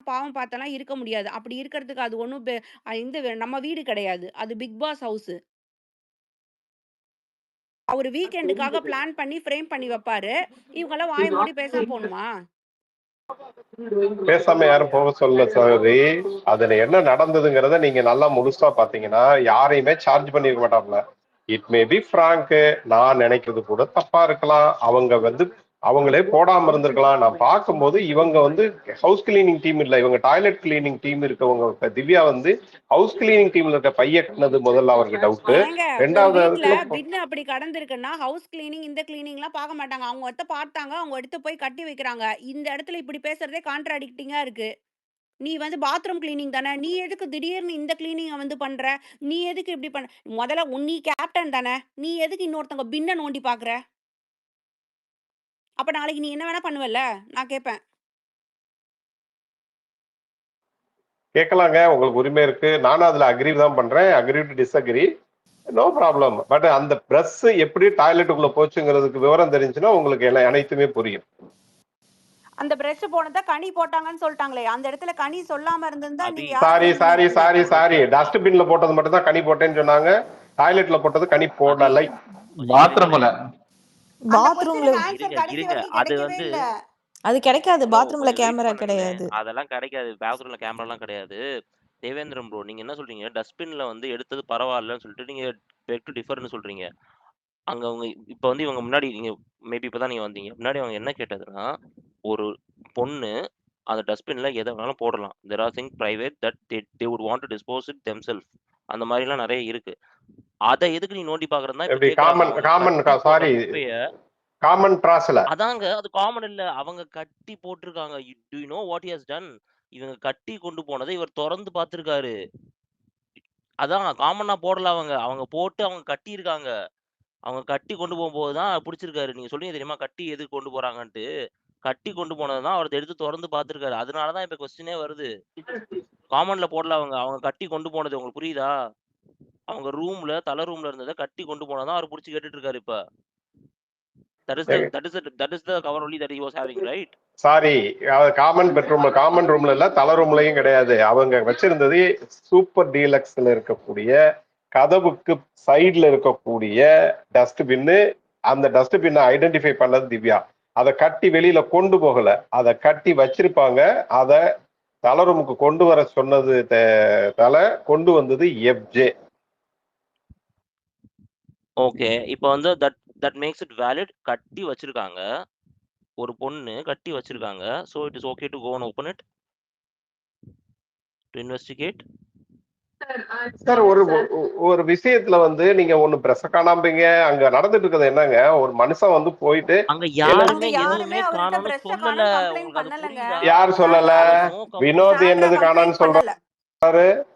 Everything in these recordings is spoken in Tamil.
பாவம் பார்த்தெல்லாம் இருக்க முடியாது. அப்படி இருக்கிறதுக்கு அது ஒண்ணும் நம்ம வீடு கிடையாது. அது பிக் பாஸ் ஹவுஸு. அவரு வீக்கெண்டுக்காக பிளான் பண்ணி ஃப்ரேம் பண்ணி வைப்பாரு. இவங்கலாம் வாய மூடி பேசாம போணுமா? பேசாம யாரும் போக சொல்லல சகோதரி. அதுல என்ன நடந்ததுங்கிறத நீங்க நல்லா முழுசா பாத்தீங்கன்னா யாரையுமே சார்ஜ் பண்ணிருக்க மாட்டாப்ல. It may be prank. நான் நினைக்கிறது கூட தப்பா இருக்கலாம். அவங்க வந்து அவங்களே போடாம இருந்திருக்கலாம். நான் பார்க்கும்போது இவங்க வந்து ஹவுஸ் கிளீனிங் டீம் இல்ல, இவங்க டாய்லெட் கிளீனிங் டீம் இருக்கவங்க. திவ்யா வந்து ஹவுஸ் கிளீனிங் டீம்ல இருக்க பைய கட்டினது முதல்ல அவருக்கு டவுட். ஏங்க ஒரு ரெண்டாவது வீட்ல அதுக்குள்ள பின் அப்படி கடந்திருக்குன்னா, ஹவுஸ் கிளீனிங், இந்த கிளீனிங்லாம் பார்க்க மாட்டாங்க. அவங்க பார்த்தாங்க. அவங்க எடுத்து போய் கட்டி வைக்கிறாங்க. இந்த இடத்துல இப்படி பேசுறதே கான்ட்ராடிக்டிங்கா இருக்கு. நீ பாத்ரூம் கிளீனிங் தானே! நீ எதுக்கு திடீர்னு இந்த கிளீனிங்க பண்ற? நீ எதுக்கு இப்படி மொதல்ல நீ கேப்டன் தானே! நீ எதுக்கு இன்னொருத்தவங்க பின்ன நோண்டி பார்க்குற? அப்ப நாளைக்கு நீ என்ன வேணா பண்ணுவல்ல? நான் கேட்பேன். கேட்கலாங்க, உங்களுக்கு உரிமை இருக்கு. நானும் அதுல அக்ரி தான் பண்றேன். Agree to disagree, no problem. But அந்த பிரஸ் எப்படி டாய்லெட்டுக்குள்ள போச்சுங்கிறதுக்கு விவரம் தெரிஞ்சுன்னா உங்களுக்கு எல்லாம் அனைத்துமே புரியும். அந்த பிரஷ் போனத கனி போட்டாங்கன்னு சொல்ட்டாங்களே! அந்த இடத்துல கனி சொல்லாம இருந்திருந்தா அபி நீங்க யார சாரி ப்ளேம் சாரி பண்ணியிருப்பீங்க? சாரி ஒரு சாரி, நிமிஷம் டஸ்ட்பின்ல போட்டது மட்டும் தான் கனி போட்டேன்னு சொன்னாங்க. டாய்லெட்ல போட்டது கனி அபி போடலை. கொஞ்சம் பாத்ரூம்ல அந்த பாத்ரூம்ல கொஸ்டினுக்கு ஆன்சர் கடைசி இருங்க. வரைக்கும் அது கிடைக்கவே வந்து இல்ல. அது கிடைக்காது. ப்ரோ பாத்ரூம்ல கொஞ்சம் வெயிட் கேமரா பண்ணுங்களேன். கிடையாது. அதெல்லாம் கிடைக்காது. பாத்ரூம்ல கேமராலாம் கிடையாது. தேவேந்திரம் ப்ரோ, நீங்க என்ன சொல்றீங்க? டஸ்ட்பின்ல வந்து எடுத்தது பரவாயில்லன்னு சொல்லிட்டு நீங்க பெக் டு டிஃபர்ன்னு சொல்றீங்க. அங்க அவங்க இப்ப வந்து இவங்க முன்னாடி நீங்க மேபி இப்பதான் நீங்க வந்தீங்க. முன்னாடி அவங்க என்ன கேட்டதுன்னா, ஒரு பொண்ணு அந்த டஸ்ட்பின்ல எத வேணாலும் போடலாம். There are thing private that they would want to dispose it themself. அந்த மாரிலாம் நெறைய இருக்கு. அத எதுக்கு நீ நோண்டி பார்க்குறன்னு தான் இப்ப எப்படி கேட்கறாங்க. காமன் அவங்க காமன் கட்டி போட்ட சாரி, குப்பைய காமன் ட்ராஸ்ல அதாங்க. அது காமன் இல்ல. அவங்க கட்டி போட்டுருக்காங்க. To you know what he has done? இவங்க கட்டி கொண்டு போனத இவர் தொறந்து பார்த்திருக்காரு. அதான் காமனா போடல அவங்க. அவங்க போட்டு அவங்க கட்டியிருக்காங்க. அவங்க கட்டி கொண்டு போம்போது தான் புடிச்சிருக்காரு. நீங்க சொன்னீங்க தெரியுமா? கட்டி எதுக்கு கொண்டு போறாங்கன்ட்டு. கட்டி கொண்டு போனது தான் அவர் எடுத்து தொறந்து பார்த்திருக்காரு. அதனால தான் இப்ப கொஸ்டினே வருது. காமன்ல போடல அவங்க. அவங்க கட்டி கொண்டு போனது உங்களுக்கு புரியுதா? அவங்க ரூம்ல ரூம்ல இருந்தத கட்டி கொண்டு போனது தான் அவரு புடிச்சு கேட்டுட்டு இருக்காரு இப்ப. That is the cover only that he was having right? Sorry, common பெட்ரூம்ல, காமன் ரூம்ல இல்ல, தலை ரூம்லயும் கிடையாது. அவங்க வச்சிருந்தது சூப்பர் டீலக்ஸ்ல இருக்கக்கூடிய கதவுக்கு சைடுல இருக்கக்கூடிய டஸ்ட்பின்னு. அந்த டஸ்ட்பின்னை ஐடென்டிஃபை பண்ணது திவ்யா. அதை கட்டி வெளியில கொண்டு போகல, அதை கட்டி வச்சிருப்பாங்க. அதை தலை ரூமுக்கு கொண்டு வர சொன்னது தலை, கொண்டு வந்தது எஃப்ஜே. ஓகே. இப்ப வந்து that that makes it valid. கட்டி வச்சிருக்காங்க. ஒரு பொண்ணு கட்டி வச்சிருக்காங்க. So it is okay to go and open it to investigate. Sir, ஒரு ஒரு விஷயத்துல வந்து நீங்க ஒண்ணு பிரச காணாம்பீங்க. அங்க நடந்துட்டு இருக்கிறது என்னங்க, ஒரு மனுஷன் வந்து போயிட்டு அங்க என்னங்க அங்க யாருமே யாருமே எதுவுமே அவர்ட்ட காணோம்னு பிரஷ்ஷ சொல்லல. காணோம்னு கம்ப்ளைண்ட் உங்களுக்கு அது பண்ணலங்க. புரியுதா? யார் சொல்லல? There Sandra was no Vinod Sandra என்னது காணான்னு கம்ப்ளைண்ட் சொல்றாரு. பண்ணல.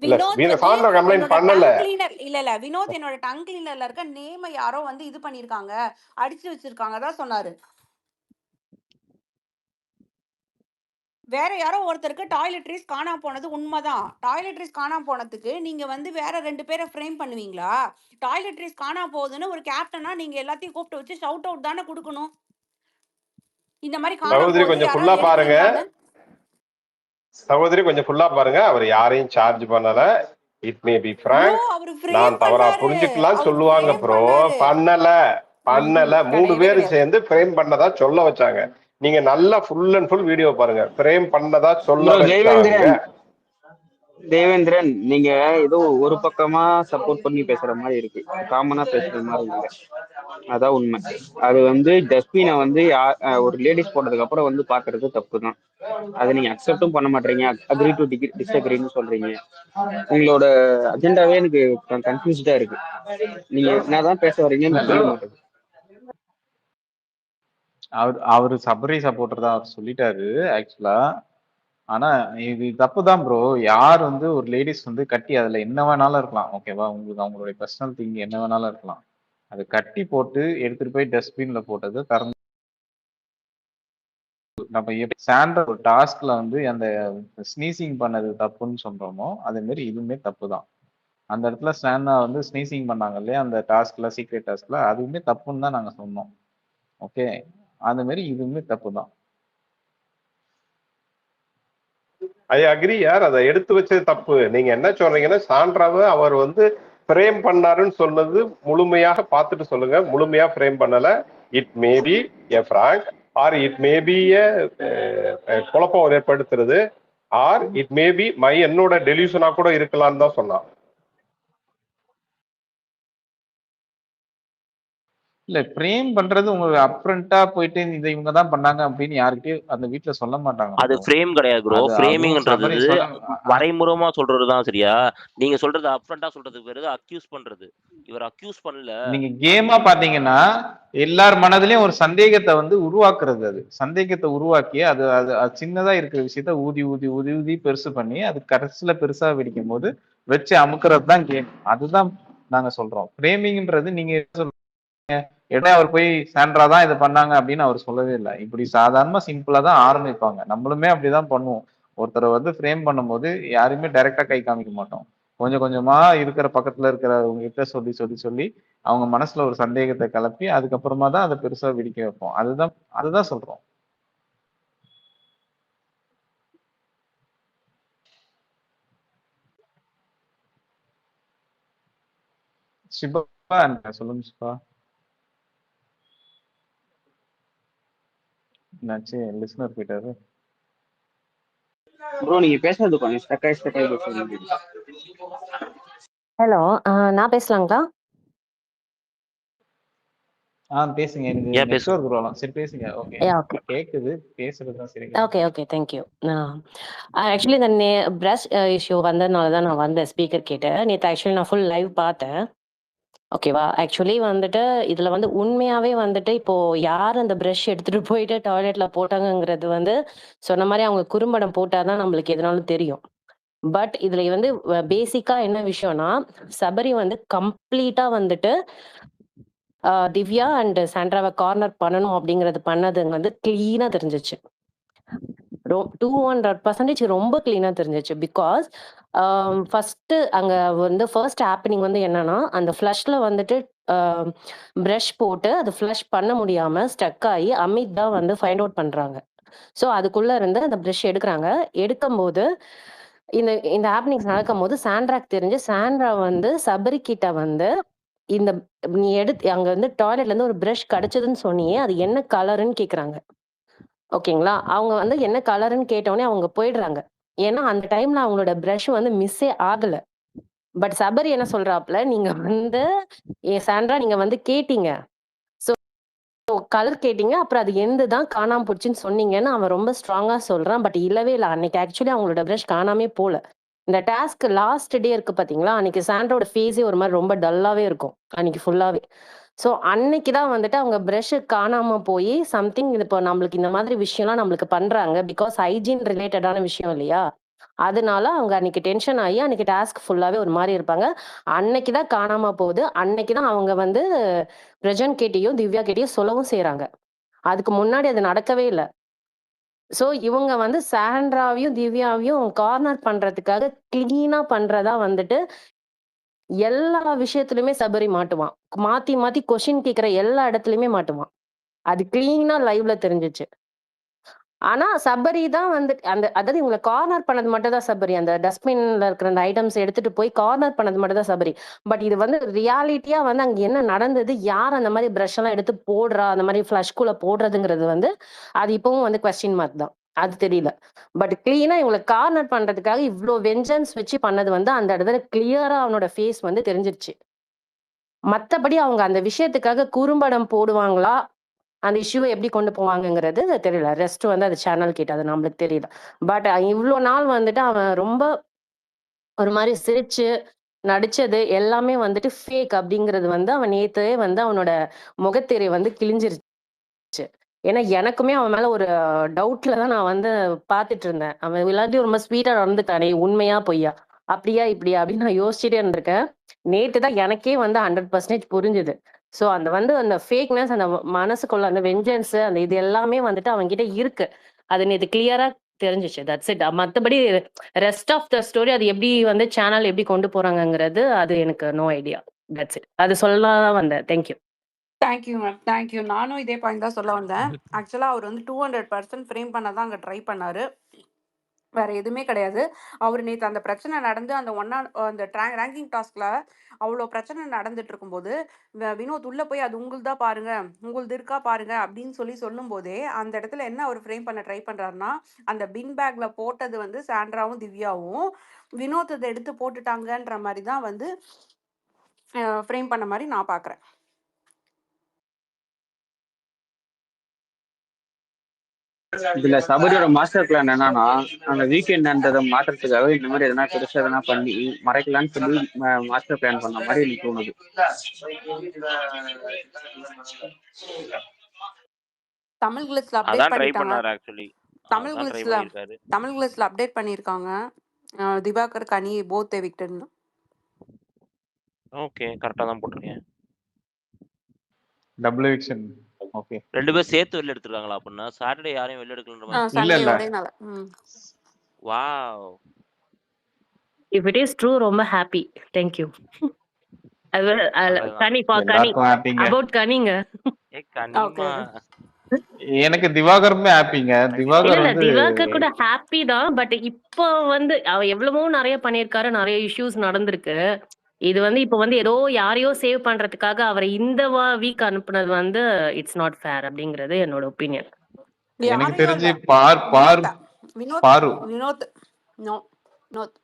இல்ல, வினோத் சாந்தா கம்ப்ளைண்ட் என்னோட பண்ணல. டங் கிளீனர் இல்ல வினோத் என்னோட டங் கிளீனர்ல இருக்க நேம யாரோ இது பண்ணிருக்காங்க, அடிச்சு வச்சிருக்காங்க தான் சொன்னாரு. வேற யாரோ ஒருத்தருக்கு டாய்லெட்ரீஸ் காணாம போனது உண்மைதான். டாய்லெட்ரீஸ் காணாம போனதுக்கு நீங்க வேற 2 பேர ஃப்ரேம் பண்ணுவீங்களா? டாய்லெட்ரீஸ் காணாம போகுதுன்னு ஒரு கேப்டனா நீங்க எல்லாத்தையும் கூப்பிட்டு வச்சு ஷவுட் அவுட் தானே குடுக்கணும். இந்த மாரி காணாம சகோதரி போகுது கொஞ்சம் ஃபுல்லா யாராவது பாருங்க. எடுக்கிறீங்களான்னு. சகோதரி கொஞ்சம் ஃபுல்லா பாருங்க. அவர் யாரையும் சார்ஜ் பண்ணல. It may be pro prank. அவரு ஃப்ரேம் நான் தவறா பண்ணாரு. புரிஞ்சுக்கலாம் அவரு சொல்லுவாங்க ஃப்ரேம் ப்ரோ. பண்ணாரு. பண்ணல, பண்ணல. 3 கிடையவே பேரும் கிடையாது. சேர்ந்து ஃப்ரேம் பண்ணதா சொல்ல வச்சாங்க. நீங்க நல்லா ஃபுல் அண்ட் ஃபுல் வீடியோ பாருங்க. ஃப்ரேம் பண்ணதா சொல்ல ப்ரோ வச்சாங்க. தேவேந்திரன், நீங்க ஏதோ ஒரு பக்கமா சப்போர்ட் பண்ணி பேசுற மாதிரி இருக்கு, காமனா பேசுற மாதிரி இல்லை. அதான் உண்மை. அது டஸ்ட்பினை ஒரு லேடிஸ் போட்டதுக்கு அப்புறம் பாக்குறது தப்பு தான். அதை நீங்க அக்செப்டும் பண்ண மாட்டீங்க, அக்ரி டு டிஸ்அக்ரின்னு சொல்றீங்க. உங்களோட அஜெண்டாவே எனக்கு கன்ஃபியூஸ்டா இருக்கு. நீங்க என்னதான் பேச வரீங்கன்னு புரிய மாட்டேங்குது. அவரு சபரி சப்போர்ட்டர் தான், அவர் சொல்லிட்டாரு ஆக்சுவலா. ஆனா இது தப்பு தான் ப்ரோ. யார் ஒரு லேடிஸ் கட்டி அதுல என்ன வேணாலும் இருக்கலாம், ஓகேவா? உங்களுக்கு அவங்களுடைய பர்சனல் திங் என்ன வேணாலும் இருக்கலாம். அது கட்டி போட்டு எடுத்துட்டு போய் டஸ்ட்பின்ல போட்டது திறந்து நம்ம சாண்ட்ரா ஒரு டாஸ்க்ல அந்த ஸ்னீசிங் பண்ணது தப்புன்னு சொல்றோமோ அதே மாதிரி இதுவுமே தப்பு தான். அந்த இடத்துல சாண்டா ஸ்னீசிங் பண்ணாங்க இல்லையா அந்த டாஸ்க்ல, சீக்ரெட் டாஸ்க்ல, அதுவுமே தப்புன்னு தான் நாங்க சொன்னோம். ஓகே, அந்த மாதிரி இதுவுமே தப்பு தான். ஐ அக்ரி யார், அதை எடுத்து வச்சது தப்பு. நீங்க என்ன சொல்றீங்கன்னா சாண்ட்ராவை அவர் வந்து ஃப்ரேம் பண்ணாருன்னு சொன்னது முழுமையாக பார்த்துட்டு சொல்லுங்க. முழுமையா ஃப்ரேம் பண்ணல. It may be a prank or it may be a குழப்பம் ஏற்படுத்துறது ஆர் இட் மே பி என்னோட டெலியூஷனா கூட இருக்கலாம்னு தான் சொன்னான். இல்ல ஃப்ரேம் பண்றது உங்களுக்கு அப்ரண்டா போயிட்டு இவங்க தான் பண்ணாங்க அப்படின்னு யாருக்கிட்டயும் அந்த வீட்டுல சொல்ல மாட்டாங்க அது bro. ஃப்ரேம் கிடையாது ப்ரோ. அது அதுவும் ஃப்ரேமிங்ன்றது சபரி சொன்ன வரைமுறைமா சொல்றதுதான் சரியா. நீங்க சொல்றது அப்ரண்டா சொல்றதுக்கு பேரு அக்யூஸ் பண்றது. இவர் அக்யூஸ் பண்ணல. நீங்க கேமா பாத்தீங்கன்னா எல்லார் மனதிலயும் ஒரு சந்தேகத்தை வந்து உருவாக்குறது. அது சந்தேகத்தை உருவாக்கி அது அது அது சின்னதா இருக்கிற விஷயத்த ஊதி ஊதி ஊதி ஊதி பெருசு பண்ணி அது கடைசியில பெருசா வெடிக்கும் போது வச்சு அமுக்குறது தான் கேம். அதுதான் நாங்க சொல்றோம். ஃப்ரேமிங்ன்றது நீங்க இடம் அவர் போய் சாண்ட்ரா தான் இதை பண்ணாங்க அப்படின்னு அவர் சொல்லவே இல்லை. இப்படி சாதாரணமா சிம்பிளா தான் ஆரம்பிப்பாங்க. நம்மளுமே அப்படிதான் பண்ணுவோம். ஒருத்தரை வந்து ஃப்ரேம் பண்ணும்போது யாருமே டைரக்டா கை காமிக்க மாட்டோம். கொஞ்சம் கொஞ்சமா இருக்கிற பக்கத்துல இருக்கிறவங்க கிட்ட சொல்லி சொல்லி சொல்லி அவங்க மனசுல ஒரு சந்தேகத்தை கிளப்பி அதுக்கப்புறமா தான் அதை பெருசா வெடிக்க வைப்போம். அதுதான் சொல்றோம். சிபா சொல்லுங்க சிபா. என்னாச்சு லிசனர் போயிட்டாரு. ப்ரோ நீங்க பேசுறது கொஞ்சம் ஸ்டக்காய் பேசுறீங்க. ஹலோ, நான் பேசலாங்களா? பேசுங்க. எனக்கு ஏன் பேசு. Network problem. சரி பேசுங்க. ஓகே ஓகே கேக்குது, பேசுறதுதான் சரி. Okay okay thank you. ஆக்சுவலி இந்த பிரஷ் இஷ்யூ வந்ததுனால தான் நான் வந்தேன் ஸ்பீக்கர் கேட்டேன். நேற்று ஆக்சுவலி நான் ஃபுல் லைவ் பார்த்தேன். ஓகேவா? ஆக்சுவலி வந்துட்டு இதில் வந்து உண்மையாகவே வந்துட்டு இப்போ யார் அந்த ப்ரஷ் எடுத்துகிட்டு போயிட்டு டாய்லெட்டில் போட்டாங்கங்கிறது வந்து சொன்ன மாதிரி அவங்க குறும்படம் போட்டால் தான் நம்மளுக்கு எதுனாலும் தெரியும். பட் இதில் வந்து பேசிக்காக என்ன விஷயம்னா சபரி வந்து கம்ப்ளீட்டாக வந்துட்டு திவ்யா அண்ட் சாண்ட்ராவை கார்னர் பண்ணணும் அப்படிங்கிறது பண்ணது வந்து கிளீனாக தெரிஞ்சிச்சு. 200% ரொம்ப கிளீனாக தெரிஞ்சிச்சு. பிகாஸ் ஃபர்ஸ்ட் அங்கே வந்து ஃபர்ஸ்ட் ஹேப்பனிங் வந்து என்னன்னா அந்த ஃப்ளஷ்ல வந்துட்டு ப்ரஷ் போட்டு அது ஃப்ளஷ் பண்ண முடியாம ஸ்டக் ஆகி அமித் தான் வந்து ஃபைண்ட் அவுட் பண்றாங்க. ஸோ அதுக்குள்ள இருந்து அந்த ப்ரஷ் எடுக்கிறாங்க. எடுக்கும்போது இந்த இந்த ஹேப்பனிங்ஸ் நடக்கும் போது சாண்ட்ராக்கு தெரிஞ்சு சாண்ட்ரா வந்து சபரி கிட்ட வந்து இந்த நீ எடுத்து அங்க வந்து டாய்லெட்ல இருந்து ஒரு ப்ரஷ் கிடைச்சதுன்னு சொன்னியே அது என்ன கலருன்னு கேக்குறாங்க. ஓகேங்களா? அவங்க வந்து என்ன கலருன்னு கேட்டோடனே அவங்க போயிடுறாங்க. ஏன்னா அந்த டைம்ல அவங்களோட ப்ரஷ் வந்து மிஸ்ஸே ஆகல. பட் சபரி என்ன சொல்றாப்ல, நீங்க வந்து சாண்ட்ரா நீங்க வந்து கேட்டீங்க, ஸோ கலர் கேட்டீங்க, அப்புறம் அது எந்த தான் காணாம போச்சுன்னு சொன்னீங்கன்னு அவன் ரொம்ப ஸ்ட்ராங்கா சொல்றான். பட் இல்லவே இல்லை. அன்னைக்கு ஆக்சுவலி அவங்களோட ப்ரஷ் காணாமே போல. இந்த டாஸ்க் லாஸ்ட் டே இருக்கு பாத்தீங்களா, அன்னைக்கு சாண்ட்ரோட ஃபேஸே ஒரு மாதிரி ரொம்ப டல்லாவே இருக்கும் அன்னைக்கு ஃபுல்லாவே. ஸோ அன்னைக்கு தான் வந்துட்டு அவங்க ப்ரஷ் காணாம போய் சம்திங் இப்போ நம்மளுக்கு இந்த மாதிரி விஷயம்லாம் நம்மளுக்கு பண்றாங்க. பிகாஸ் ஹைஜீன் ரிலேட்டடான விஷயம் இல்லையா? அதனால அவங்க அன்னைக்கு டென்ஷன் ஆகி அன்னைக்கு டாஸ்க் ஃபுல்லாவே ஒரு மாதிரி இருப்பாங்க. அன்னைக்கு தான் காணாம போகுது. அன்னைக்கு தான் அவங்க வந்து பிரஜன் கிட்டயும் திவ்யா கிட்டயும் சொல்லவும் செய்யறாங்க. அதுக்கு முன்னாடி அது நடக்கவே இல்லை. ஸோ இவங்க வந்து சாண்ட்ராவையும் திவ்யாவையும் கார்னர் பண்றதுக்காக கிளீனா பண்றதா வந்துட்டு எல்லா விஷயத்திலுமே சபரி மாட்டுவான். மாத்தி மாத்தி கொஸ்டின் கேட்கிற எல்லா இடத்துலயுமே மாட்டுவான். அது கிளீனா லைவ்ல தெரிஞ்சிச்சு. ஆனா சபரி தான் வந்து அதாவது இவங்களை கார்னர் பண்ணது மட்டும் தான் சபரி. அந்த டஸ்ட்பின்ல இருக்கிற அந்த ஐட்டம்ஸ் எடுத்துட்டு போய் கார்னர் பண்ணது மட்டும் தான் சபரி. பட் இது வந்து ரியாலிட்டியா வந்து அங்க என்ன நடந்தது, யார் அந்த மாதிரி பிரஷ் எல்லாம் எடுத்து போடுறா, அந்த மாதிரி ஃபிளஷ்குள்ள போடுறதுங்கிறது வந்து அது இப்பவும் வந்து கொஸ்டின் மார்க் தான். அது தெரியல. பட் கிளீனா இவங்களை கார்னர் பண்றதுக்காக இவ்வளோ வெஞ்சன்ஸ் வச்சு பண்ணது வந்து அந்த இடத்துல கிளியரா அவனோட ஃபேஸ் வந்து தெரிஞ்சிருச்சு. மத்தபடி அவங்க அந்த விஷயத்துக்காக குறும்படம் போடுவாங்களா, அந்த இஷ்யூவை எப்படி கொண்டு போவாங்கங்கிறது தெரியல. ரெஸ்ட் வந்து அது சேனல் கிட்ட, அது நம்மளுக்கு தெரியல. பட் இவ்வளோ நாள் வந்துட்டு அவன் ரொம்ப ஒரு மாதிரி சிரிச்சு நடிச்சது எல்லாமே வந்துட்டு ஃபேக் அப்படிங்கிறது வந்து அவன் நேத்தே வந்து அவனோட முகத்திரை வந்து கிழிஞ்சிருச்சு. ஏன்னா எனக்குமே அவன் மேல ஒரு டவுட்ல தான் நான் வந்து பார்த்துட்டு இருந்தேன். அவன் எல்லாத்தையும் ரொம்ப ஸ்வீட்டா நடந்துட்டானே, உண்மையா பொய்யா, அப்படியா இப்படியா அப்படின்னு நான் யோசிச்சுட்டே இருந்திருக்கேன். நேத்து தான் எனக்கே வந்து 100% புரிஞ்சுது. ஸோ அந்த வந்து அந்த ஃபேக்னஸ், அந்த மனசுக்குள்ள அந்த வெஞ்சன்ஸ், அந்த இது எல்லாமே வந்துட்டு அவன்கிட்ட இருக்கு. அது நேத்து கிளியரா தெரிஞ்சிச்சு. That's it. மத்தபடி ரெஸ்ட் ஆஃப் த ஸ்டோரி அது எப்படி வந்து சேனல் எப்படி கொண்டு போறாங்கங்கிறது அது எனக்கு நோ ஐடியா. That's it. அது சொல்லலாம் தான் வந்தேன். தேங்க்யூ. Thank you ma'am, thank you. நானும் இதே பாயிண்ட் தான் சொல்ல வந்தேன். ஆக்சுவலாக அவர் வந்து 200% ஃப்ரேம் பண்ண தான் அங்கே ட்ரை பண்ணாரு. வேற எதுவுமே கிடையாது. அவரு நேத்து அந்த பிரச்சனை நடந்து அந்த அந்த ரேங்கிங் டாஸ்க்ல அவ்ளோ பிரச்சனை நடந்துட்டு இருக்கும்போது, வினோத் உள்ள போய் அது உங்களுதா பாருங்க, உங்களுது இருக்கா பாருங்க அப்படின்னு சொல்லும்போதே, அந்த இடத்துல என்ன அவரு ஃப்ரேம் பண்ண ட்ரை பண்றாருன்னா, அந்த பின் பேக்ல போட்டது வந்து சாண்ட்ராவும், திவ்யாவும், வினோத் அத எடுத்து போட்டுட்டாங்கன்ற மாரி தான் வந்து ஃப்ரேம் பண்ண மாரி நான் பார்க்குறேன். இதுல சபரியோட மாஸ்டர் பிளான் என்னன்னா, அந்த வீக்கெண்ட்ன்றதை மாற்றுறதுக்காக இந்த மாதிரி எதனா பெருசா எதனா பண்ணி மறைக்கலாம்னு சொல்லி மாஸ்டர் பிளான் பண்ண மாதிரி எனக்கு தோணுது. தமிழ் கிளிஸ்ல அப்டேட் அதான் ட்ரை பண்ணிட்டாங்க. பண்ணாரு ஆக்சுவலி. தமிழ் அதான் ட்ரை கிளிஸ்ல பண்ணியிருக்காரு. தமிழ் கிளிஸ்ல அப்டேட் பண்ணியிருக்காங்க. திவாகர், கனி போத் எவிக்டட்னு. ஓகே, கரெக்டா தான் போட்டிருக்கேன். Double eviction. ஓகே. 2 பேரும் சேர்த்து வெளில எடுத்துருக்காங்களா அப்படின்னா? சாட்டர்டே யாரையும் வெளில எடுக்கலன்ற மாதிரி. இல்ல சண்டே இல்ல ஒரே நாள். Wow. If it is true ரொம்ப ஹாப்பி. Thank you. நல்லதுதான். கனி ஃபார் கனி எல்லாருக்கும் ஹாப்பிங்க. அபவுட் கனிங்க. A Kanima. ஓகே. எனக்கு திவாகருமே ஹாப்பிங்க. திவாகர் இல்ல வந்து திவாகர் கூட ஹாப்பி தான். பட் இப்போ வந்து அவ எவ்வளவோ நிறைய பண்ணியிருக்காரு, நிறைய இஷ்யூஸ் நடந்திருக்கு. இது வந்து இப்போ வந்து ஏதோ யாரையோ சேவ் பண்றதுக்காக அவரை இந்த வீக் அனுப்புனது வந்து இட்ஸ் நாட் ஃபேர் அப்படிங்கிறது என்னோட ஒப்பீனியன். எனக்கு யாரையும் தெரிஞ்சு இல்ல. பாரு வினோத் பாரு வினோத் நோ வினோத்.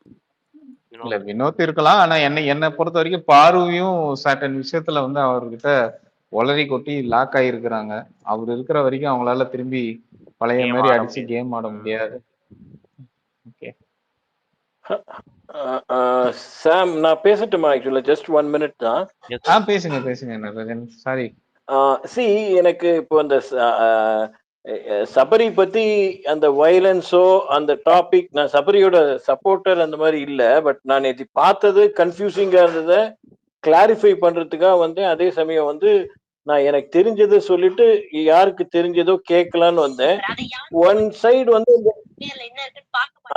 இல்ல வினோத் இருக்கலாம். ஆனா என்னை பொறுத்த வரைக்கும் பாருவையும் சர்டன் விஷயத்துல வந்து அவர்கிட்ட ஒளரி கொட்டி லாக் ஆகிருக்கிறாங்க. அவர் இருக்கிற வரைக்கும் அவங்களால திரும்பி பழைய கேம் மாதிரி ஆட அடிச்சு முடியாது. கேம் ஆட முடியாது. ஓகே சாம், நான் பேசட்டுமா? ஆக்சுவலா ஜஸ்ட் 1 மினிட் தான். பேசுங்க நடராஜன். சாரி. சி, எனக்கு இப்போ அந்த சபரி பத்தி அந்த வயலன்ஸோ அந்த டாபிக், நான் சபரியோட சப்போர்ட்டர் அந்த மாதிரி இல்ல. பட் நான் இது பார்த்தது கன்ஃபியூசிங்கா இருந்ததை கிளாரிஃபை பண்றதுக்காக வந்தேன். அதே சமயம் வந்து நான் எனக்கு தெரிஞ்சதை சொல்லிட்டு யாருக்கு தெரிஞ்சதோ கேட்கலான்னு வந்தேன். ஒன் சைடு வந்து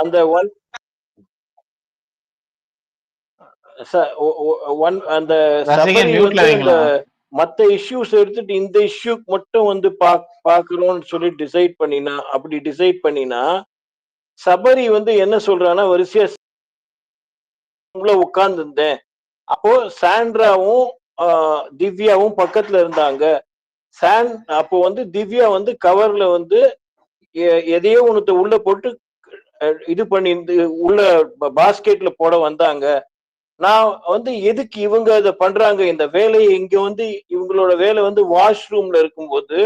அந்த அந்த சபரி வந்து இந்த மத்த இஷ்யூஸ் எடுத்துட்டு இந்த இஷ்யூக்கு மட்டும் வந்து பாக்குறோம்னு சொல்லி டிசைட் பண்ணினா சபரி வந்து என்ன சொல்றான்னா, வரிசையா உட்கார்ந்து இருந்தேன். அப்போ சாண்ட்ராவும் திவ்யாவும் பக்கத்துல இருந்தாங்க. அப்போ வந்து திவ்யா வந்து கவர்ல வந்து எதையோ ஒண்ணு உள்ள போட்டு இது பண்ணி உள்ள பாஸ்கெட்ல போட வந்தாங்க. நான் வந்து எதுக்கு இவங்க இதை பண்றாங்க, இந்த வேலையை இங்க வந்து இவங்களோட வேலை வந்து வாஷ்ரூம்ல இருக்கும்போது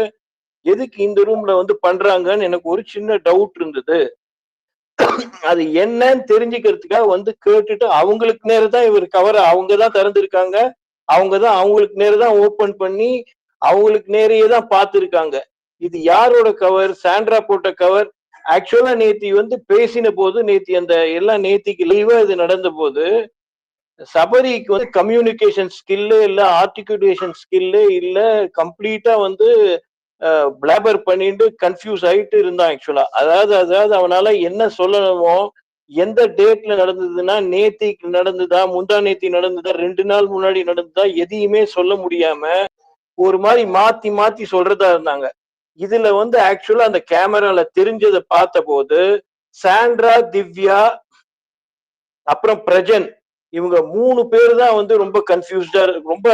எதுக்கு இந்த ரூம்ல வந்து பண்றாங்கன்னு எனக்கு ஒரு சின்ன டவுட் இருந்தது. அது என்னன்னு தெரிஞ்சுக்கிறதுக்காக வந்து கேட்டுட்டு அவங்களுக்கு நேரம் தான் இவர் கவரை அவங்கதான் திறந்திருக்காங்க. அவங்கதான் அவங்களுக்கு நேரம் தான் ஓபன் பண்ணி அவங்களுக்கு நேரையே தான் பார்த்திருக்காங்க. இது யாரோட கவர்? சாண்ட்ரா போட்ட கவர். ஆக்சுவலா நேத்தி வந்து பேசின போது, நேத்தி அந்த எல்லாம் நேத்திக்கு லீவா இது நடந்த போது சபரிக்கு வந்து கம்யூனிகேஷன் ஸ்கில்லு இல்ல, ஆர்டிகுலேஷன் ஸ்கில்லு இல்ல, கம்ப்ளீட்டா வந்து பிளாபர் பண்ணிட்டு கன்ஃபியூஸ் ஆயிட்டு இருந்தான் ஆக்சுவலா. அதாவது அவனால என்ன சொல்லணுமோ, எந்த டேட்ல நடந்ததுன்னா, நேத்திக்கு நடந்ததா, முந்தா நேத்தி நடந்ததா, 2 நாள் முன்னாடி நடந்ததா, எதையுமே சொல்ல முடியாம ஒரு மாதிரி மாத்தி மாத்தி சொல்றதா இருந்தாங்க. இதுல வந்து ஆக்சுவலா அந்த கேமரால தெரிஞ்சதை பார்த்த போது சாண்ட்ரா, திவ்யா, அப்புறம் பிரஜன், இவங்க 3 பேர் தான் வந்து ரொம்ப கன்ஃபியூஸ்டா, ரொம்ப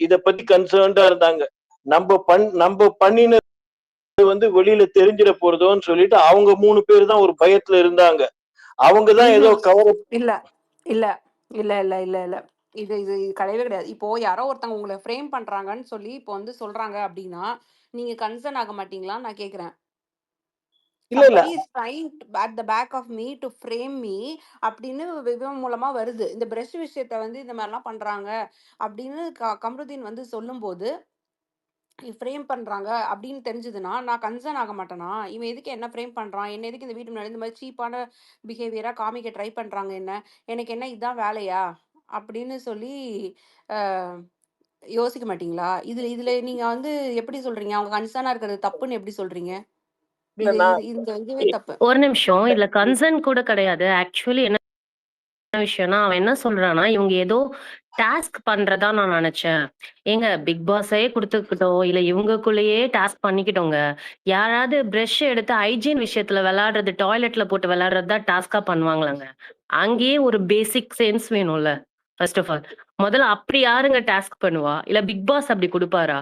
இத பத்தி கன்சர்ன்டா இருந்தாங்க. நம்ம பண்ணின வந்து வெளியில தெரிஞ்சிட போறதோன்னு சொல்லிட்டு அவங்க 3 பேர் தான் ஒரு பயத்துல இருந்தாங்க. அவங்கதான் ஏதோ கவர். இல்ல இல்ல இல்ல இல்ல இல்ல இல்ல இது இது கிடையவே கிடையாது. இப்போ யாரோ ஒருத்தவங்க உங்களை ஃப்ரேம் பண்றாங்கன்னு சொல்லி இப்போ வந்து சொல்றாங்க அப்படின்னா நீங்க கன்சர்ன் ஆக மாட்டீங்களா நான் கேக்குறேன். Somebody is trying at the back of me to frame me அப்படின்னு விவரம் மூலமா வருது. இந்த பிரஷ் விஷயத்த வந்து இந்த மாதிரிலாம் பண்றாங்க அப்படின்னு கம்ருதீன் வந்து சொல்லும்போது ஃப்ரேம் பண்றாங்க அப்படின்னு தெரிஞ்சதுன்னா நான் கன்சர்ன் ஆக மாட்டேனா? இவன் எதுக்கு என்ன ஃப்ரேம் பண்றான்? என்ன எதுக்கு இந்த வீட்டு முன்னாடி இந்த மாதிரி சீப்பான பிஹேவியரா காமிக்க ட்ரை பண்றாங்க என்ன? எனக்கு என்ன இதான் வேலையா? அப்படின்னு சொல்லி யோசிக்க மாட்டீங்களா? இதுல நீங்க வந்து எப்படி சொல்றீங்க? அவங்க கன்சர்னா இருக்கிறது தப்புன்னு எப்படி சொல்றீங்க? இந்த இதுவே தப்பு. ஒரு நிமிஷம். இல்ல கன்சர்ன் கூட கிடையாது. ஆக்சுவலி என்ன விஷயம்னா, அவன் என்ன சொல்றான்னா, இவங்க ஏதோ டாஸ்க் பண்றதா நான் நெனச்சேன். ஏங்க பிக் பாஸே குடுத்துக்கிட்டோம். இல்ல இவங்கக்குள்ளேயே டாஸ்க் பண்ணிக்கிட்டோங்க. யாராவது பிரஷ் எடுத்து ஹைஜீன் விஷயத்துல விளையாடுறது, டாய்லெட்ல போட்டு விளையாடுறது தான் டாஸ்க்கா பண்ணுவாங்களாங்க? அங்கேயே ஒரு பேசிக் சென்ஸ் வேணும்ல. First of all. முதல்ல அப்படி யாருங்க டாஸ்க் பண்ணுவா? இல்ல பிக் பாஸ் அப்படி குடுப்பாரா?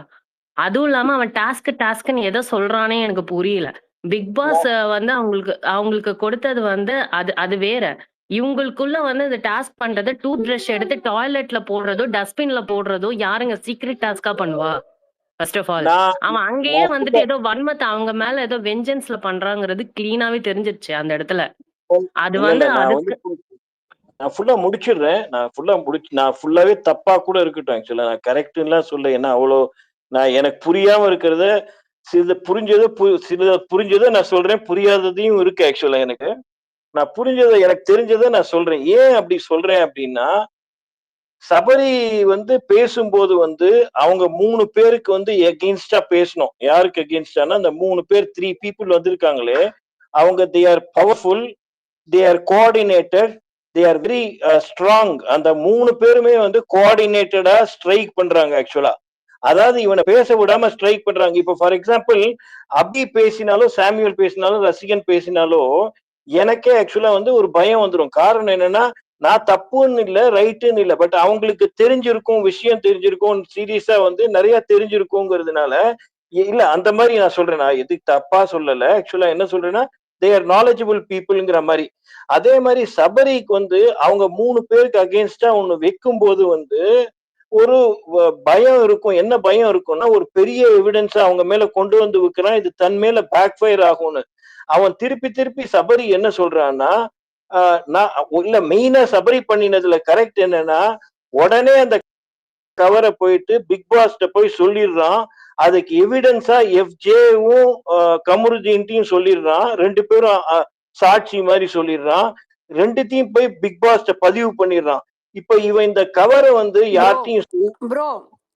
அதுவும் இல்லாம அவன் டாஸ்க்ன்னு எத சொல்றான்னே எனக்கு புரியல. பிக் பாஸ் வந்து அவங்களுக்கு அவங்களுக்கு கொடுத்தது வந்து அது அது வேற. இவங்களுக்குள்ள வந்து இந்த டாஸ்க் பண்றது டூத் பிரஷ் எடுத்து டாய்லெட்ல போடுறதோ, டஸ்ட்பின்ல போடுறதோ யாருங்க சீக்ரெட் டாஸ்க்கா பண்ணுவா? First of all. நான் அவன் அங்கேயே நான் வந்துட்டு ஏதோ வன்மத்த அவங்க மேல ஏதோ வெஞ்சன்ஸ்ல பண்றாங்கிறது கிளீனாவே தெரிஞ்சிருச்சு அந்த இடத்துல. அது இல்ல இல்ல வந்து நான் வந்து அதுக்கு நான் ஃபுல்லா முடிச்சிடுறேன். நான் ஃபுல்லாவே தப்பா கூட இருக்கட்டும். ஆக்சுவலா நான் கரெக்ட்லாம் சொல்ல. ஏன்னா அவ்வளோ நான் எனக்கு புரியாம இருக்கிறத சிலது புரிஞ்சதை நான் சொல்றேன். புரியாததையும் இருக்கு ஆக்சுவலா எனக்கு. நான் புரிஞ்சதை எனக்கு தெரிஞ்சதை நான் சொல்றேன். ஏன் அப்படி சொல்றேன் அப்படின்னா, சபரி வந்து பேசும்போது வந்து அவங்க 3 பேருக்கு வந்து எகெயின்ஸ்டா பேசணும். யாருக்கு எகெயின்ஸ்டான்னா அந்த 3 பேர் 3 பீப்பிள் வந்திருக்காங்களே, அவங்க they are powerful, they are coordinated, they are very strong. அந்த 3 பேருமே வந்து கோஆர்டினேட்டடா ஸ்ட்ரைக் பண்றாங்க ஆக்சுவலா. அதாவது இவனை பேச விடாம ஸ்ட்ரைக் பண்றாங்க. இப்போ ஃபார் எக்ஸாம்பிள் அபி பேசினாலும், சாமுவேல் பேசினாலும், ரசிகன் பேசினாலும் எனக்கே ஆக்சுவலா வந்து ஒரு பயம் வந்துடும். காரணம் என்னன்னா, நான் தப்புன்னு இல்ல, ரைட்டுன்னு இல்ல. பட் அவங்களுக்கு தெரிஞ்சிருக்கும், விஷயம் தெரிஞ்சிருக்கும், சீரியஸா வந்து நிறைய தெரிஞ்சிருக்குங்கிறதுனால இல்ல அந்த மாதிரி நான் சொல்றேன். நான் எதுக்கு தப்பா சொல்லல. ஆக்சுவலா என்ன சொல்றேன்னா, தே ஆர் நாலேஜபிள் பீப்புள்ங்கிற மாதிரி. அதே மாதிரி சபரிக்கு வந்து அவங்க 3 பேருக்கு அகேன்ஸ்டா ஒண்ணு வைக்கும் போது வந்து ஒரு பயம் இருக்கும். என்ன பயம் இருக்கும்னா, ஒரு பெரிய எவிடன்ஸ் அவங்க மேல கொண்டு வந்து வைக்கிறான். இது தன் மேல பேக் ஃபயர் ஆகும்னு. அவன் திருப்பி திருப்பி சபரி என்ன சொல்றான்னா, நான் இல்ல மெயினா சபரி பண்ணினதுல கரெக்ட் என்னன்னா, உடனே அந்த கவரை போயிட்டு பிக் பாஸ்ட போய் சொல்லிடுறான். அதுக்கு எவிடன்ஸா எஃப்ஜேவும் கமருதீன்ட்டையும் சொல்லிடுறான். 2 பேரும் சாட்சி மாதிரி சொல்லிடுறான். 2த்தையும் போய் பிக் பாஸ்ட பதிவு பண்ணிடுறான். இப்ப இவன் இந்த கவரை வந்து ப்ரோ யார்ட்டையும் ப்ரோ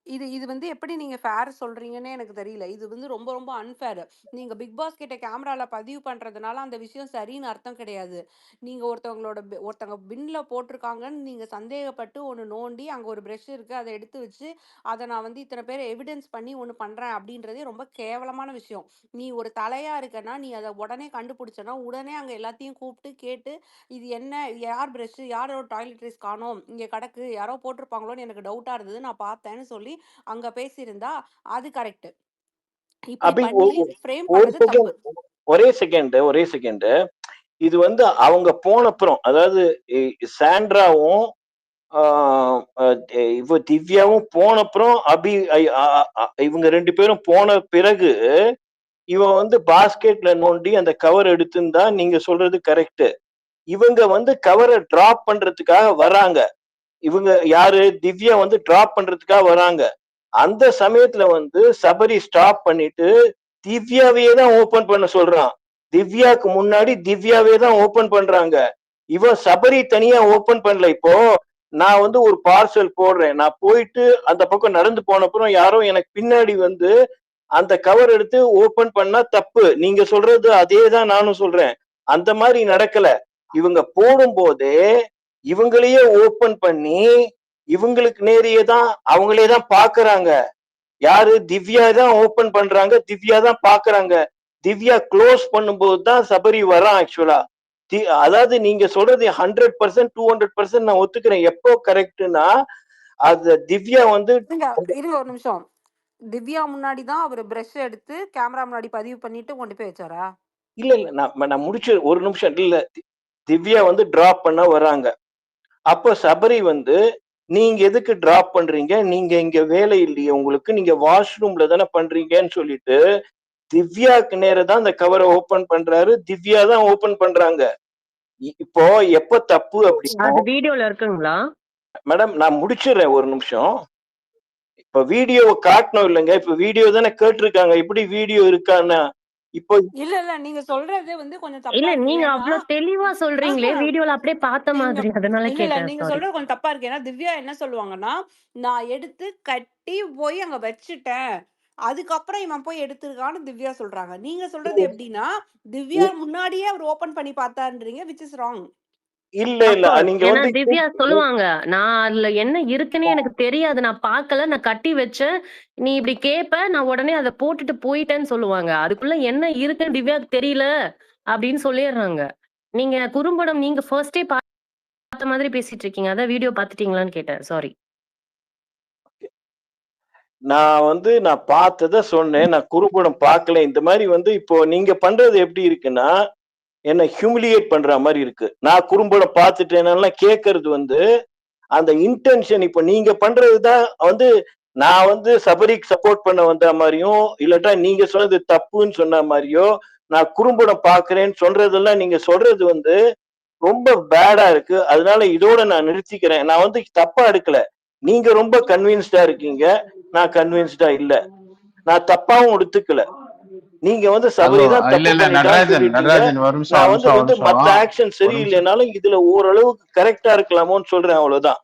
இது இது வந்து எப்படி நீங்க ஃபேர் சொல்றீங்கன்னே எனக்கு தெரியல. இது வந்து ரொம்ப ரொம்ப அன்ஃபேர். நீங்க பிக் பாஸ் கிட்ட கேமரால பதிவு பண்றதுனால அந்த விஷயம் சரின்னு அர்த்தம் கிடையாது. நீங்க ஒருத்தவங்க பின்ல போட்டிருக்காங்கன்னு நீங்க சந்தேகப்பட்டு ஒண்ணு நோண்டி அங்க ஒரு பிரஷ் இருக்கு அதை எடுத்து வச்சு அதை நான் வந்து இத்தனை பேரை எவிடன்ஸ் பண்ணி ஒண்ணு பண்றேன் அப்படின்றதே ரொம்ப கேவலமான விஷயம். நீ ஒரு தலையா இருக்கன்னா நீ அதை உடனே கண்டுபிடிச்சனா உடனே அங்க எல்லாத்தையும் கூப்பிட்டு கேட்டு இது என்ன யார் பிரஷ் யாரோட டாய்லெட்ரிஸ் காணோம் இங்க கிடக்கு யாரோ போட்டிருப்பாங்களோன்னு எனக்கு டவுட்டா இருந்தது நான் பார்த்தேன்னு சொல்லி அங்க பேசியிருந்தா அது கரெக்ட். இப்படி அபி பண்ணி ஃப்ரேம் ஒரு பண்ணது தப்பு. செகண்ட் ஒரே செகண்ட் இது வந்து அவங்க போனப்புறம் அதாவது சாண்ட்ராவும் இவ திவ்யாவும் போனப்புறம் இவங்க 2 பேரும் போன பிறகு இவன் வந்து பாஸ்கெட்ல நோண்டி அந்த கவர் எடுத்துருந்தா நீங்க சொல்றது கரெக்ட். இவங்க வந்து கவரை டிராப் பண்றதுக்காக வராங்க. இவங்க யாரு திவ்யா வந்து டிராப் பண்றதுக்காக வராங்க. அந்த சமயத்துல வந்து சபரி ஸ்டாப் பண்ணிட்டு திவ்யாவையே தான் ஓபன் பண்ண சொல்றான். திவ்யாக்கு முன்னாடி திவ்யாவே தான் ஓபன் பண்றாங்க. இவன் சபரி தனியா ஓபன் பண்ணல. இப்போ நான் வந்து ஒரு பார்சல் போடுறேன். நான் போயிட்டு அந்த பக்கம் நடந்து போனப்புறம் யாரோ எனக்கு பின்னாடி வந்து அந்த கவர் எடுத்து ஓபன் பண்ணா தப்பு. நீங்க சொல்றது அதே தான் நானும் சொல்றேன். அந்த மாதிரி நடக்கல. இவங்க போடும் போதே இவங்களையே ஓபன் பண்ணி இவங்களுக்கு நேரையே தான் அவங்களே தான் பாக்குறாங்க. யாரு திவ்யா தான் ஓபன் பண்றாங்க, திவ்யா தான் பாக்குறாங்க. திவ்யா க்ளோஸ் பண்ணும்போது தான் சபரி வரான் ஆக்சுவலா. அதாவது நீங்க சொல்றது 100% 200% நான் ஒத்துக்கிறேன். எப்போ கரெக்ட்னா அது திவ்யா வந்து இருங்க இருங்க ஒரு நிமிஷம். திவ்யா முன்னாடி தான் அவர் பிரஷ் எடுத்து கேமரா முன்னாடி பதிவு பண்ணிட்டு கொண்டு போய் வச்சாரா? இல்ல இல்ல நான் முடிச்சு ஒரு நிமிஷம் இல்ல. திவ்யா வந்து டிராப் பண்ண வராங்க. அப்போ சபரி வந்து நீங்க எதுக்கு டிராப் பண்றீங்க, நீங்க இங்க வேலை இல்லையே உங்களுக்கு, நீங்க வாஷ்ரூம்ல தானே பண்றீங்கன்னு சொல்லிட்டு திவ்யாக்கு நேரா தான் அந்த கவரை ஓபன் பண்றாரு. திவ்யா தான் ஓபன் பண்றாங்க. இப்போ எப்ப தப்பு அப்படின்னா அது வீடியோல இருக்குங்களா? மேடம் நான் முடிச்சிடுறேன் ஒரு நிமிஷம். இப்ப வீடியோவை காட்டணும் இல்லைங்க. இப்ப வீடியோ தானே கேட்டிருக்காங்க. எப்படி வீடியோ இருக்கான்னா இப்போ இல்ல இல்ல நீங்க சொல்றது வந்து கொஞ்சம் தப்பா இல்ல இருக்கு. நீங்க ஏன்னா அவ்ளோ தெளிவா சொல்றீங்களே, வீடியோல அப்படியே பார்த்த நீங்க மாதிரி. அதனால இல்ல இல்ல கேட்டேன். நீங்க சாரி. சொல்றது கொஞ்சம் தப்பா இருக்கு. ஏன்னா திவ்யா என்ன சொல்லுவாங்கன்னா நான் எடுத்து கட்டி போய் அங்க வச்சுட்டேன், அதுக்கப்புறம் இவன் போய் எடுத்திருக்கான்னு திவ்யா சொல்றாங்க. நீங்க சொல்றது எப்படின்னா திவ்யா முன்னாடியே அவர் ஓபன் பண்ணி பார்த்தாருன்றீங்க, விச் இஸ் ராங். இல்ல இல்ல அப்கோர்ஸ். நீங்க ஏன்னா வந்து திவ்யா சொல்லுவாங்க, "நான் அதுல என்ன இருக்குன்னே எனக்கு தெரியாது. நான் பார்க்கல. நான் கட்டி வச்சேன். நீ இப்படி கேட்ப. நான் உடனே அத போட்டுட்டு போயிட்டேன்னு" சொல்லுவாங்க. அதுக்குள்ள என்ன இருக்குன்னு திவ்யாக்கு தெரியல அப்படின்னு சொல்லிடுறாங்க. நீங்க குறும்படம் நீங்க ஃபர்ஸ்ட்டே பார்த்த மாதிரி பேசிட்டு இருக்கீங்க. அதான் வீடியோ பார்த்துட்டீங்களான்னு கேட்டேன். சாரி. நான் வந்து நான் பார்த்தத சொன்னேன். நான் குறும்படம் பார்க்கல. இந்த மாதிரி வந்து இப்போ நீங்க பண்றது எப்படி இருக்குன்னா, என்ன ஹியூமிலியேட் பண்ற மாரி இருக்கு. நான் குறும்படம் பார்த்துட்டேனெல்லாம் கேட்கறது வந்து, அந்த இன்டென்ஷன் இப்ப நீங்க பண்றது தான் வந்து நான் வந்து சபரிக்கு சப்போர்ட் பண்ண வந்த மாரியும், இல்லாட்டா நீங்க சொன்னது தப்புன்னு சொன்ன மாரியோ, நான் குறும்படம் பார்க்கிறேன்னு சொல்றதெல்லாம் நீங்க சொல்றது வந்து ரொம்ப பேடா இருக்கு. அதனால இதோட நான் நிறுத்திக்கிறேன். நான் வந்து தப்பா எடுக்கல. நீங்க ரொம்ப கன்வின்ஸ்டா இருக்கீங்க. நான் கன்வின்ஸ்டா இல்ல. நான் தப்பாவும் எடுத்துக்கல. நீங்க வந்து சபரி தான் இல்ல தப்பு இல்ல பண்ணிட்டான்னு சொல்லிட்டீங்க. நடராஜன் ஒரு நிமிஷம் நான் ஒரு வந்து நிமிஷம் ஒரு வந்து மத்த நிமிஷம் ஆக்ஷன் ஒரு நிமிஷம் சரியில்லைனாலும் இதுல ஓரளவுக்கு கரெக்டா இருக்கலாமோன்னு சொல்றேன் அவ்வளவுதான்.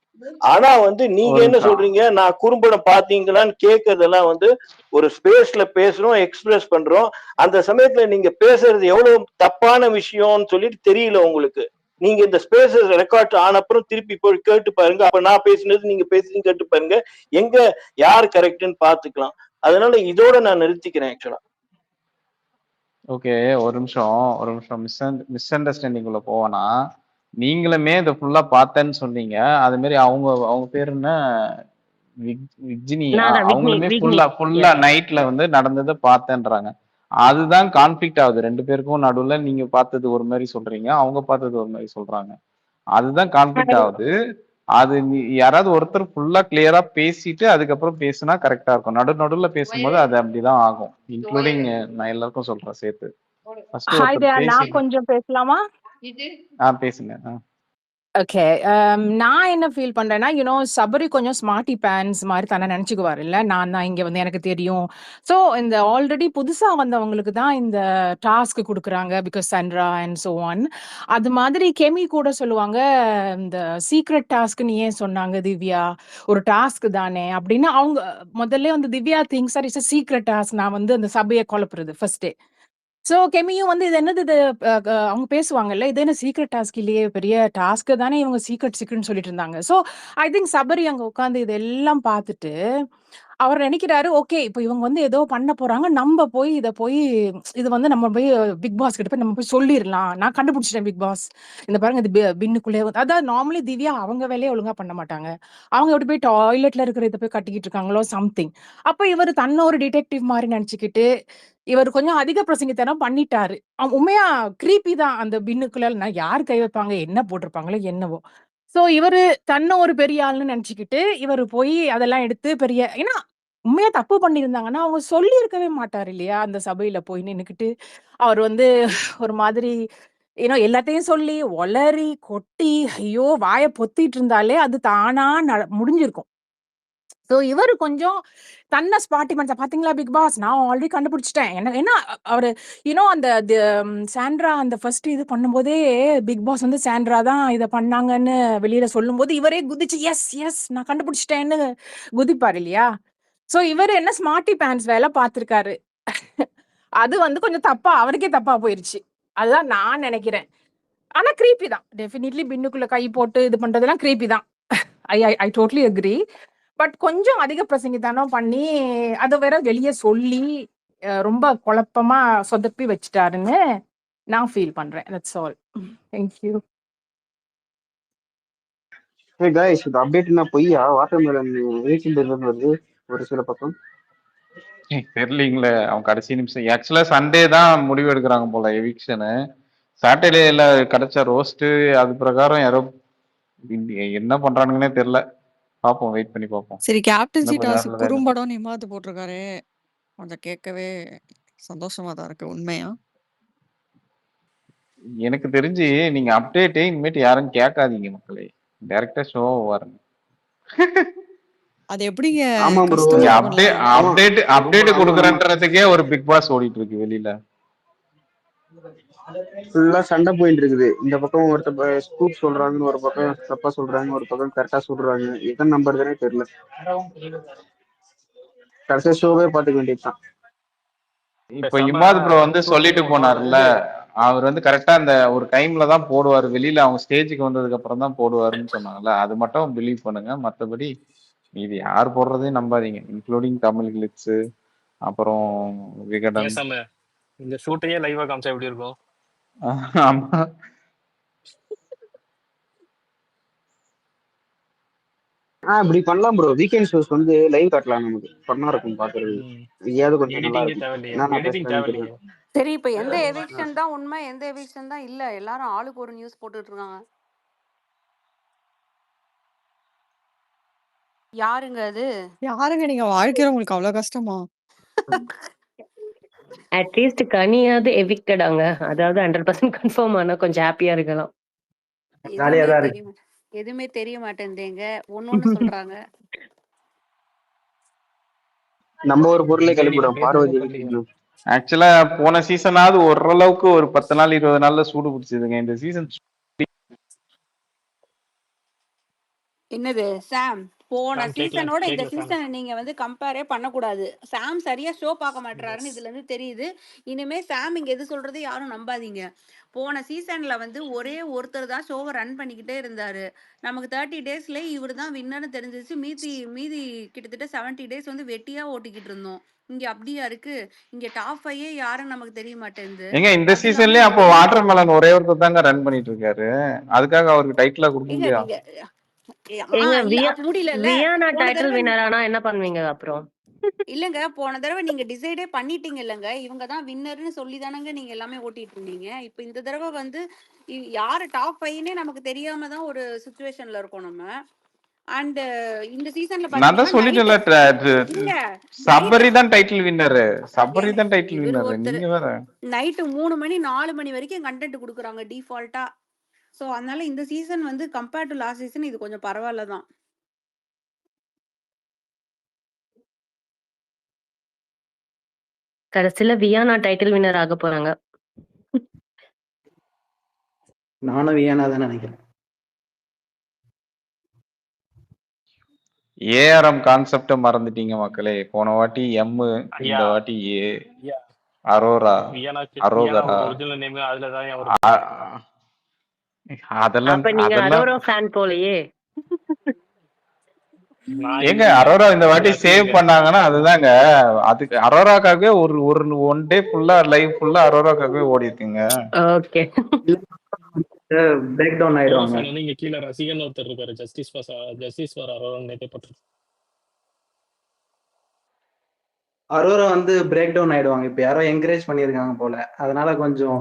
ஆனா வந்து நீங்க ஒரு என்ன நிமிஷம் சொல்றீங்க, நான் குறும்படம் பாத்தீங்களான்னு கேட்கறதெல்லாம் வந்து ஒரு ஸ்பேஸ்ல பேசுறோம், எக்ஸ்பிரஸ் பண்றோம். அந்த சமயத்துல நீங்க பேசுறது எவ்வளவு தப்பான விஷயம்னு சொல்லிட்டு தெரியல உங்களுக்கு. நீங்க இந்த ஸ்பேசஸ் ரெக்கார்ட் ஆன அப்புறம் திருப்பி போய் கேட்டு பாருங்க. அப்ப நான் பேசினது நீங்க பேசுறீங்க கேட்டு பாருங்க. எங்க யார் கரெக்ட்னு பாத்துக்கலாம். அதனால இதோட நான் நிறுத்திக்கிறேன் ஆக்சுவலா. ஓகே ஒரு நிமிஷம் மிஸ் அண்டர்ஸ்டாண்டிங் உள்ள போவேனா, நீங்களுமே இதை ஃபுல்லா பார்த்தேன்னு சொன்னீங்க. அது மாதிரி அவங்க பேர் என்ன, விஜ்ஜினியா, நான் தான் விக்னி அவங்களுமே விக்னி. ஃபுல்லா நைட்ல வந்து நடந்ததை பார்த்தேன்றாங்க. அதுதான் கான்ஃபிளிக்ட் ஆகுது ரெண்டு பேருக்கும் நடுவுல. நீங்க பார்த்தது ஒரு மாதிரி சொல்றீங்க, அவங்க பார்த்தது ஒரு மாதிரி சொல்றாங்க. அதுதான் கான்ஃபிளிக்ட் ஆகுது. அது யாராவது ஒருத்தர் ஃபுல்லா கிளியரா பேசிட்டு அதுக்கப்புறம் பேசினா கரெக்டா இருக்கும். நடுவுல பேசும்போது அது அப்படிதான் ஆகும். இன்க்ளூடிங் நான் எல்லாருக்கும் சொல்றேன் சேர்த்து. ஃபர்ஸ்ட் ஹாய் ஒருத்தர் தேயா, பேசி நான் கொஞ்சம் பேசலாமா? பேசுங்க. ஓகே. நான் என்ன ஃபீல் பண்றேன்னா, சபரி கொஞ்சம் ஸ்மார்ட்டி பேண்ட்ஸ் மாரி தன்னை நெனச்சுக்குவாரு இல்ல. நான் தான் இங்க வந்து எனக்கு தெரியும். ஸோ இந்த ஆல்ரெடி புதுசா வந்தவங்களுக்கு தான் இந்த டாஸ்க் குடுக்குறாங்க. Because Sandra and so on. அது மாதிரி கெமி கூட சொல்லுவாங்க, இந்த சீக்ரெட் டாஸ்க்ன்னு ஏன் சொன்னாங்க திவ்யா? ஒரு டாஸ்க் தானே அப்படின்னு அவங்க முதல்லே வந்து Divya thinks or it's a secret task. நான் வந்து அந்த சபைய குழப்புறது ஃபர்ஸ்ட்டே. ஸோ கெமியும் வந்து இது என்னது இது அவங்க பேசுவாங்கல்ல, இது என்ன சீக்ரெட் டாஸ்க் இல்லையே, பெரிய டாஸ்க் தானே இவங்க சீக்ரெட்ன்னு சொல்லிட்டு இருந்தாங்க. ஸோ ஐ திங்க் சபரி அங்க உட்காந்து இதெல்லாம் பார்த்துட்டு அவர் நினைக்கிறாரு, ஓகே இப்போ இவங்க வந்து ஏதோ பண்ண போறாங்க, நம்ம போய் இது வந்து நம்ம போய் பிக் பாஸ் கிட்ட போய் நம்ம போய் சொல்லிடலாம், நான் கண்டுபிடிச்சிட்டேன் பிக் பாஸ், இந்த பாருங்க இது பின்னுக்குள்ளே அதாவது நார்மலி திவ்யா அவங்க வேலையை ஒழுங்கா பண்ண மாட்டாங்க, அவங்க எப்படி போய் டாய்லெட்ல இருக்கிற இதை போய் கட்டிக்கிட்டு இருக்காங்களோ சம்திங். அப்ப இவர் தன்னை ஒரு டிடெக்டிவ் மாதிரி நினைச்சுக்கிட்டு இவர் கொஞ்சம் அதிக பிரசங்கித்தனம் பண்ணிட்டாரு. உண்மையா கிரீப்பி தான் அந்த பின்னுக்குள்ள. நான் யார் கை வைப்பாங்க, என்ன போட்டிருப்பாங்களோ என்னவோ. சோ இவரு தன்னை ஒரு பெரிய ஆள்னு நினைச்சுக்கிட்டு இவரு போய் அதெல்லாம் எடுத்து பெரிய, ஏன்னா உண்மையா தப்பு பண்ணியிருந்தாங்கன்னா அவங்க சொல்லி இருக்கவே மாட்டாரு இல்லையா? அந்த சபையில போய் நின்னுக்கிட்டு அவர் வந்து ஒரு மாதிரி எல்லாத்தையும் சொல்லி ஒளறி கொட்டி ஐயோ வாயை பொத்திட்டு இருந்தாலே அது தானா முடிஞ்சிருக்கும். சோ இவரு கொஞ்சம் தன்னை ஸ்பாட்டிமெண்ட்ஸ பாத்தீங்களா பிக் பாஸ் நான் ஆல்ரெடி கண்டுபிடிச்சிட்டேன். ஏன்னா அவரு அந்த சாண்ட்ரா அந்த ஃபர்ஸ்ட் இது பண்ணும்போதே பிக் பாஸ் வந்து சாண்ட்ரா தான் இதை பண்ணாங்கன்னு வெளியில சொல்லும்போது இவரே குதிச்சு எஸ் எஸ் நான் கண்டுபிடிச்சிட்டேன்னு குதிப்பாரு இல்லையா? சோ இவரு என்ன ஸ்மார்ட்டி பேண்ட்ஸ் வேலை பார்த்திருக்காரு. அது வந்து கொஞ்சம் தப்பா அவருக்கே தப்பா போயிருச்சு. அதுதான் நான் நினைக்கிறேன். ஆனா கிரீப்பி தான். டெஃபினிட்லி பின்னுக்குள்ள கை போட்டு இது பண்றதெல்லாம் கிரீப்பி தான். I totally agri. பட் கொஞ்சம் அதிக பிரசங்கித்தனம் பண்ணி அதை வேற வெளியே சொல்லி ரொம்ப குழப்பமா சொதப்பி வச்சுட்டாருன்னு நான் ஃபீல் பண்றேன். That's all. Thank you. Hey guys, இந்த அப்டேட் என்ன பொய்யா? வாட்டர்மெலன் ரீச்சிங் வருது ஒரு சில பக்கம். தெரியலீங்களே, அவன் கடைசி நிமிஷம் ஆக்சுவலா சண்டே தான் முடிவு எடுக்கிறாங்க போல எவிக்ஷனு. சாட்டர்டேல கிடைச்ச ரோஸ்ட் அது பிரகாரம் யாரோ என்ன பண்றானுங்கன்னே தெரியல. பாப்போம், வெயிட் பண்ணி பாப்போம். சரி, கேப்டன்சி இன்னும் கொஞ்ச டாஸ்க் நேரத்துல தான் என்ன. குறும்படம் நிமாத்து போட்டிருக்காரு. கொஞ்சம் கேட்கவே சந்தோஷமா தான் இருக்கு. உண்மையா? எனக்கு தெரிஞ்சு நீங்க அப்டேட்டே இனிமேட்டு யாரும் கேட்காதீங்க மக்களே, டைரக்டா ஷோ வாருங்க. அது எப்படிங்க ஆமா ப்ரோ. கஸ்டமைஸ் நீங்க பண்ணலாம்? அப்டேட் கொடுக்குறன்றதுக்கே ஒரு பிக் பாஸ் ஓடிட்டு இருக்கு வெளியில. ஃபுல்லா சண்டை போயிட்டு இருக்குது. இந்த பக்கம் ஒருத்தர் ஸ்கூப் சொல்றாங்கன்னு ஒரு பக்கம் தப்பா சொல்றாங்க, ஒரு பக்கம் கரெக்டா சொல்றாங்க. எத்தனை நம்பர் தானே தெரியல. கடைசியா ஷோவே பாத்துக்க வேண்டியதுதான். இப்ப இமாத் ப்ரோ வந்து சொல்லிட்டு போனார்ல, அவர் வந்து கரெக்டா அந்த ஒரு டைம்ல தான் போடுவாரு. வெளியில அவங்க ஸ்டேஜுக்கு வந்ததுக்கு அப்புறம் தான் போடுவாருன்னு சொன்னாங்கல்ல. அது மட்டும் பிலீவ் பண்ணுங்க. மத்தபடி இது யார் போடுறதையும் நம்பாதீங்க. இன்க்ளூடிங் தமிழ் கிளிட்ஸ், அப்புறம் விகடன். பேசாம இந்த ஷூட்டையே லைவா காமிச்சா எப்படி இருக்கும்? ஆமா. இப்படி பண்ணலாம் ப்ரோ. வீக்கெண்ட் ஷோஸ் வந்து லைவ் காட்டலாம், நமக்கு ஃபன்னா இருக்கும் பாக்குறது. இதையாவது கொஞ்சம் நல்லா எடிட்டிங்கே இருக்கும். தேவையில்லையே, என்ன எடிட்டிங் பேசுறேன்னு தேவையில்லையே. தெரியும். சரி, இப்ப எந்த எவிக்ஷன் தான் உண்மை, எந்த எவிக்ஷன் தான் இல்ல? எல்லாரும் ஆளுக்கு ஒரு நியூஸ் போட்டுட்டு இருக்காங்க. யாருங்க அது? யாருங்க நீங்க? வாழ்க்கையில உங்களுக்கு அவ்வளவு கஷ்டமா? அட்லீஸ்ட் கனியாவது எவிக்டடாங்க. அதாவது 100% கன்ஃபார்ம் ஆனா கொஞ்சம் ஹாப்பியா இருக்கலாம். எதுவுமே தெரிய எதுவுமே தெரிய மாட்டேங்குதுங்க. ஒண்ணு சொல்றாங்க. நம்ம ஒரு பொருளை எங்க நீங்க கழிப்பிடும் பேசுறதே பார்வதி தெரியல. ஆக்சுவலா போன சீசனாவது ஓரளவுக்கு ஒரு 10 நாள் 20 நாள்ல சூடு பிடிச்சதுங்க. இந்த சீசன் என்னது சாம்? போன மேம் கேட்கல சீசனோட இந்த கேட்கல சாம். சீசனை நீங்க வந்து கம்பேரே பண்ணக்கூடாது. சாம் சரியா ஷோ பார்க்க மாட்டாருன்னு இதுல இருந்து தெரியுது. இனிமே சாம் இங்க எது சொல்றது யாரும் நம்பாதீங்க. போன சீசன்ல வந்து ஒரே ஒருத்தர் தான் ஷோவை ரன் பண்ணிக்கிட்டே இருந்தாரு. நமக்கு 30 டேஸ்ல இவர் தான் வின்னர்னு தெரிஞ்சிச்சு. மீதி மீதி கிட்டத்தட்ட 70 டேஸ் வந்து வெட்டியா ஓட்டிக்கிட்டு இருந்தோம். இங்க அப்படியா இருக்கு? இங்க டாப் 5 யாருன்னு நமக்கு தெரிய மாட்டேங்குது. ஏங்க இந்த அது இல்லாம சீசன்லயே இந்த அப்போ வெளி வாட்டர் மெலன் ஒரே ஒருத்தர் தாங்க ரன் பண்ணிட்டு இருக்காரு. அதுக்காக அவருக்கு டைட்டிலா கொடுக்க ஏங்க முடியா? நீங்க ஏங்க இல்ல அப்ப முடியலல்ல. வியானா போன டைட்டில் தடவை வின்னர் ஆனா என்ன பண்ணுவீங்க அப்புறம்? இல்லங்க. போன தடவை நீங்க டிசைடே பண்ணிட்டீங்க இல்லங்க. இவங்க தான் வின்னர்ன்னு சொல்லி தானங்க நீங்க எல்லாமே ஓட்டிட்டு இருந்தீங்க. இப்ப இந்த தடவை வந்து யாரு டாப் 5ன்னே நமக்கு தெரியாம தான் ஒரு சிச்சுவேஷன்ல இருக்கோம் நம்ம. அண்ட் இந்த சீசன்ல நான் தான் பாத்தீங்கன்னா சொல்லிட்டேன்ல, இல்ல சபரி நைட்டு தான் டைட்டில் வின்னரு. சபரி ஏங்க தான் டைட்டில் இவர் வின்னரு. ஒருத்தர் நீங்க வேற. நைட்டு 3 மணி 4 மணி வரைக்கும் கண்டென்ட் கொடுக்குறாங்க டிஃபால்ட்டா. சோ அதனால இந்த சீசன் வந்து கம்பேர்ட் டு லாஸ்ட் சீசன் இது கொஞ்சம் பரவாயில்ல தான். கடைசியில வியானா டைட்டில் வின்னர் ஆக போறாங்க. நானும் வியானா தான் நினைக்கிறேன். ஏஆர்எம் கான்செப்ட மறந்துட்டீங்க மக்களே. போன வாட்டி எம், இந்த ஐயா வாட்டி ஏ. ஐயா அரோரா, வியானாக்கு அரோகரா. ஒரிஜினல் நேம் அதுல தான் ஒரு அ- அதெல்லாம் அப்ப நீங்க அதெல்லாம் அரோரா ஃபேன் போலயே. நான் ஏங்க இல்லைங்க. அரோரா இந்த வாட்டி வியானாக்கு சேவ் இல்லைங்க. பண்ணாங்கன்னா அதுதாங்க. அதுக்கு அரோராக்காகவே ஒரு ஒரு ஒன் டே ஃபுல்லா லைவ் ஃபுல்லா அரோராக்காகவே ஓடி இருக்குங்க. ஓகே. பிரேக் டவுன் அரோரா ஆயிடுவாங்க. ஃபேன் வந்து இங்க கீழே ரசிகன் ஒருத்தர் இருக்காரு. ஜஸ்டிஸ் ஃபார் அரோரா நேத்தே போட்டு. அரோரா வந்து பிரேக் டவுன் ஆயிடுவாங்க. இப்ப யாரோ என்கரேஜ் பண்ணியிருக்காங்க போல, அதனால கொஞ்சம்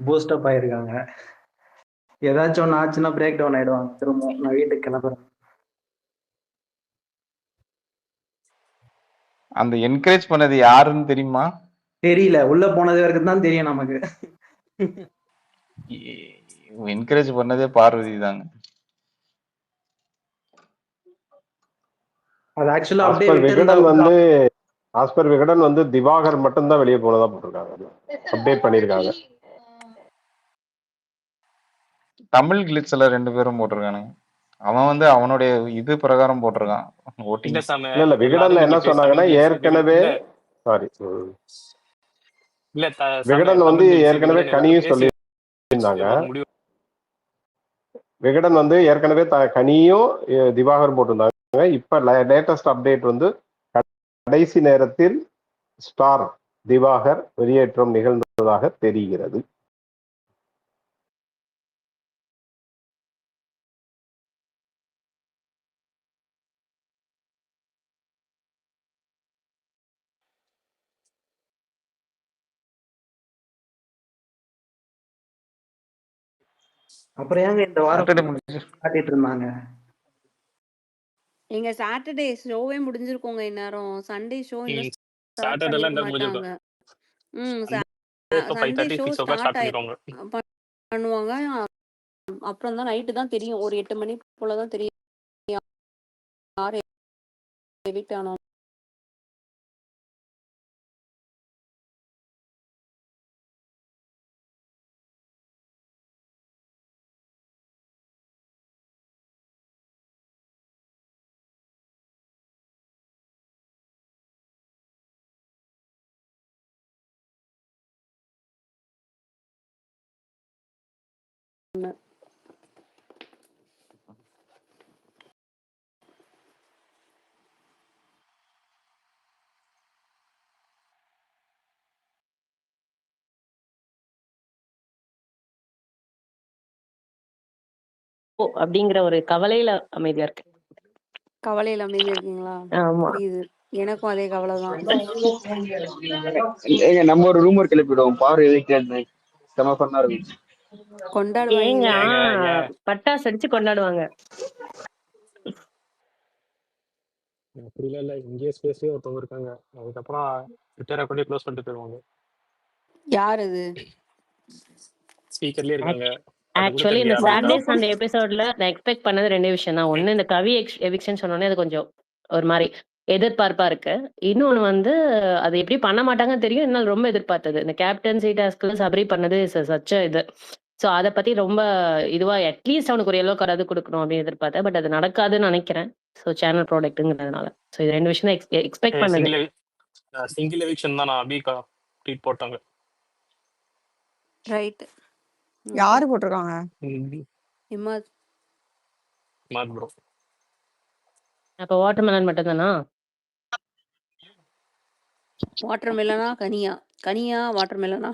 பூஸ்ட் அப் ஆயிருக்காங்க. ஏதாச்சும் ஒன்று ஆச்சுன்னா பிரேக் டவுன் ஆயிடுவாங்க. திரும்ப நான் வீட்டுக்கு கிளம்புறேன். அந்த என்கரேஜ் பண்ணது யாருன்னு தெரியுமா? தெரியல, உள்ள போனது வரைக்கும் தான் தெரியும் நமக்கு. என்கரேஜ் பண்ணதே பார்வதி தாங்க. அது ஆக்சுவலா ஆஸ் அப்படியே பர் விட்டிருந்தா விகடன் உள்ள வந்து ஆஸ் பர் விகடன் வந்து திவாகர் மட்டும்தான் வெளியே போனதா போட்டிருக்காங்க. அப்டேட் பண்ணியிருக்காங்க. தமிழ் கிளிட்ஸ்ல 2 பேரும் போட்டிருக்கானுங்க. அவன் வந்து அவனுடைய இது பிரகாரம் போட்டிருக்கான் இல்ல ஓட்டிங். சாம இல்ல எல்லாரும் விகடன்ல என்ன இன்னைக்கு சொன்னாங்கன்னா தமிழ் கிளிட்ஸ் ஏற்கனவே இல்ல சாரி இல்ல சாம விகடன் வந்து தமிழ் கிளிட்ஸ் ஏற்கனவே விகடன் எல்லாரும் கனியும் பேசி சொல்லியிருந்தாங்க. ஒரு முடிவு. விகடன் வந்து ஏற்கனவே கனியும் திவாகர் போட்டிருந்தாங்க. இப்ப லேட்டஸ்ட் அப்டேட் வந்து கடைசி நேரத்தில் ஸ்டார் திவாகர் வெளியேற்றம் நிகழ்ந்ததாக தெரிகிறது. அப்புறம் ஏங்க இந்த வாரம் சாட்டர்டே முடிஞ்சு காட்டிட்டு இருந்தாங்க? எங்க சாட்டர்டே ஷோவே முடிஞ்சிருக்கோங்க இந்நேரம். சண்டே ஷோ இன்னும் ஸ்டார்ட் சாட்டர்டே எல்லாம் பண்ணிருக்க இந்த முடிஞ்சிருக்கும். மாட்டாங்க. ம் இப்போ சண்டே 5:30 ஷோ 6 ஸ்டார்ட் ஸ்டார்ட் பண்ணிடுவாங்க. பண்ணுவாங்க. அப்புறம் தான் நைட்டு தான் தெரியும். ஒரு 8 மணி போல தான் தெரியும் யார் எவிக்ட் ஆனோம். அப்படிங்கிற ஒரு கவலையில அமைதியா இருக்கு. கவலையில அமைதியா இருக்கீங்களா? ஆமா. புரியுது. எனக்கும் அதே கவலைதான். ஏங்க நம்ம ஒரு ரூமர் கிளப்பிடுவோம், பவர் எதுக்கு செம ஃபன்னா இருக்கும். ஏங்க கொண்டாடுவாங்க. பட்டாசு அடிச்சு கொண்டாடுவாங்க. அப்படிலாம் இல்ல, இங்கேயே ஸ்பேஸ்லயே ஒருத்தவங்க இருக்காங்க. அதுக்கப்புறம் ட்விட்டர் அக்கௌண்ட்டே க்ளோஸ் பண்ணிட்டு போயிடுவாங்க. யார் அது? ஸ்பீக்கர்லயே இருக்காங்க. ஆக்சுவலி இந்த One சாட்டர்டே of சண்டே எபிசோட்ல நான் எக்ஸ்பெக்ட் பண்ணது 2 விஷயம் தான். ஒண்ணு இந்த கவி எவிக்ஷன் சொன்னோனே அது கொஞ்சம் ஒரு மாதிரி எதிர்பார்ப்பா இருக்கு. இன்னொன்னு வந்து அது எப்படி பண்ண மாட்டாங்கன்னு தெரியும். என்னால ரொம்ப எதிர்பார்த்தது இந்த கேப்டன்சி டாஸ்க்ல சபரி பண்ணது சச்ச இது. ஸோ அதை பத்தி ரொம்ப இதுவா அட்லீஸ்ட் அவனுக்கு ஒரு எல்லோ கார்டாவது கொடுக்கணும் அப்படின்னு எதிர்பார்த்தேன். பட் அது நடக்காதுன்னு நினைக்கிறேன். So channel ப்ராடக்ட்டுங்கிறதுனால. ஸோ இது 2 விஷயம் தான் எக்ஸ்பெக்ட் பண்ணது. சிங்கிள் எவிக்ஷன் தான் நான் அபிகா ட்வீட் போட்டாங்க. ரைட். யாரு போட்டிருக்காங்க? இமாத். மாத் ப்ரோ. அப்ப வாட்டர்மெலன் மட்டும் தானா? வாட்டர் மெலனா கனியா? கனியா வாட்டர் மெலனா?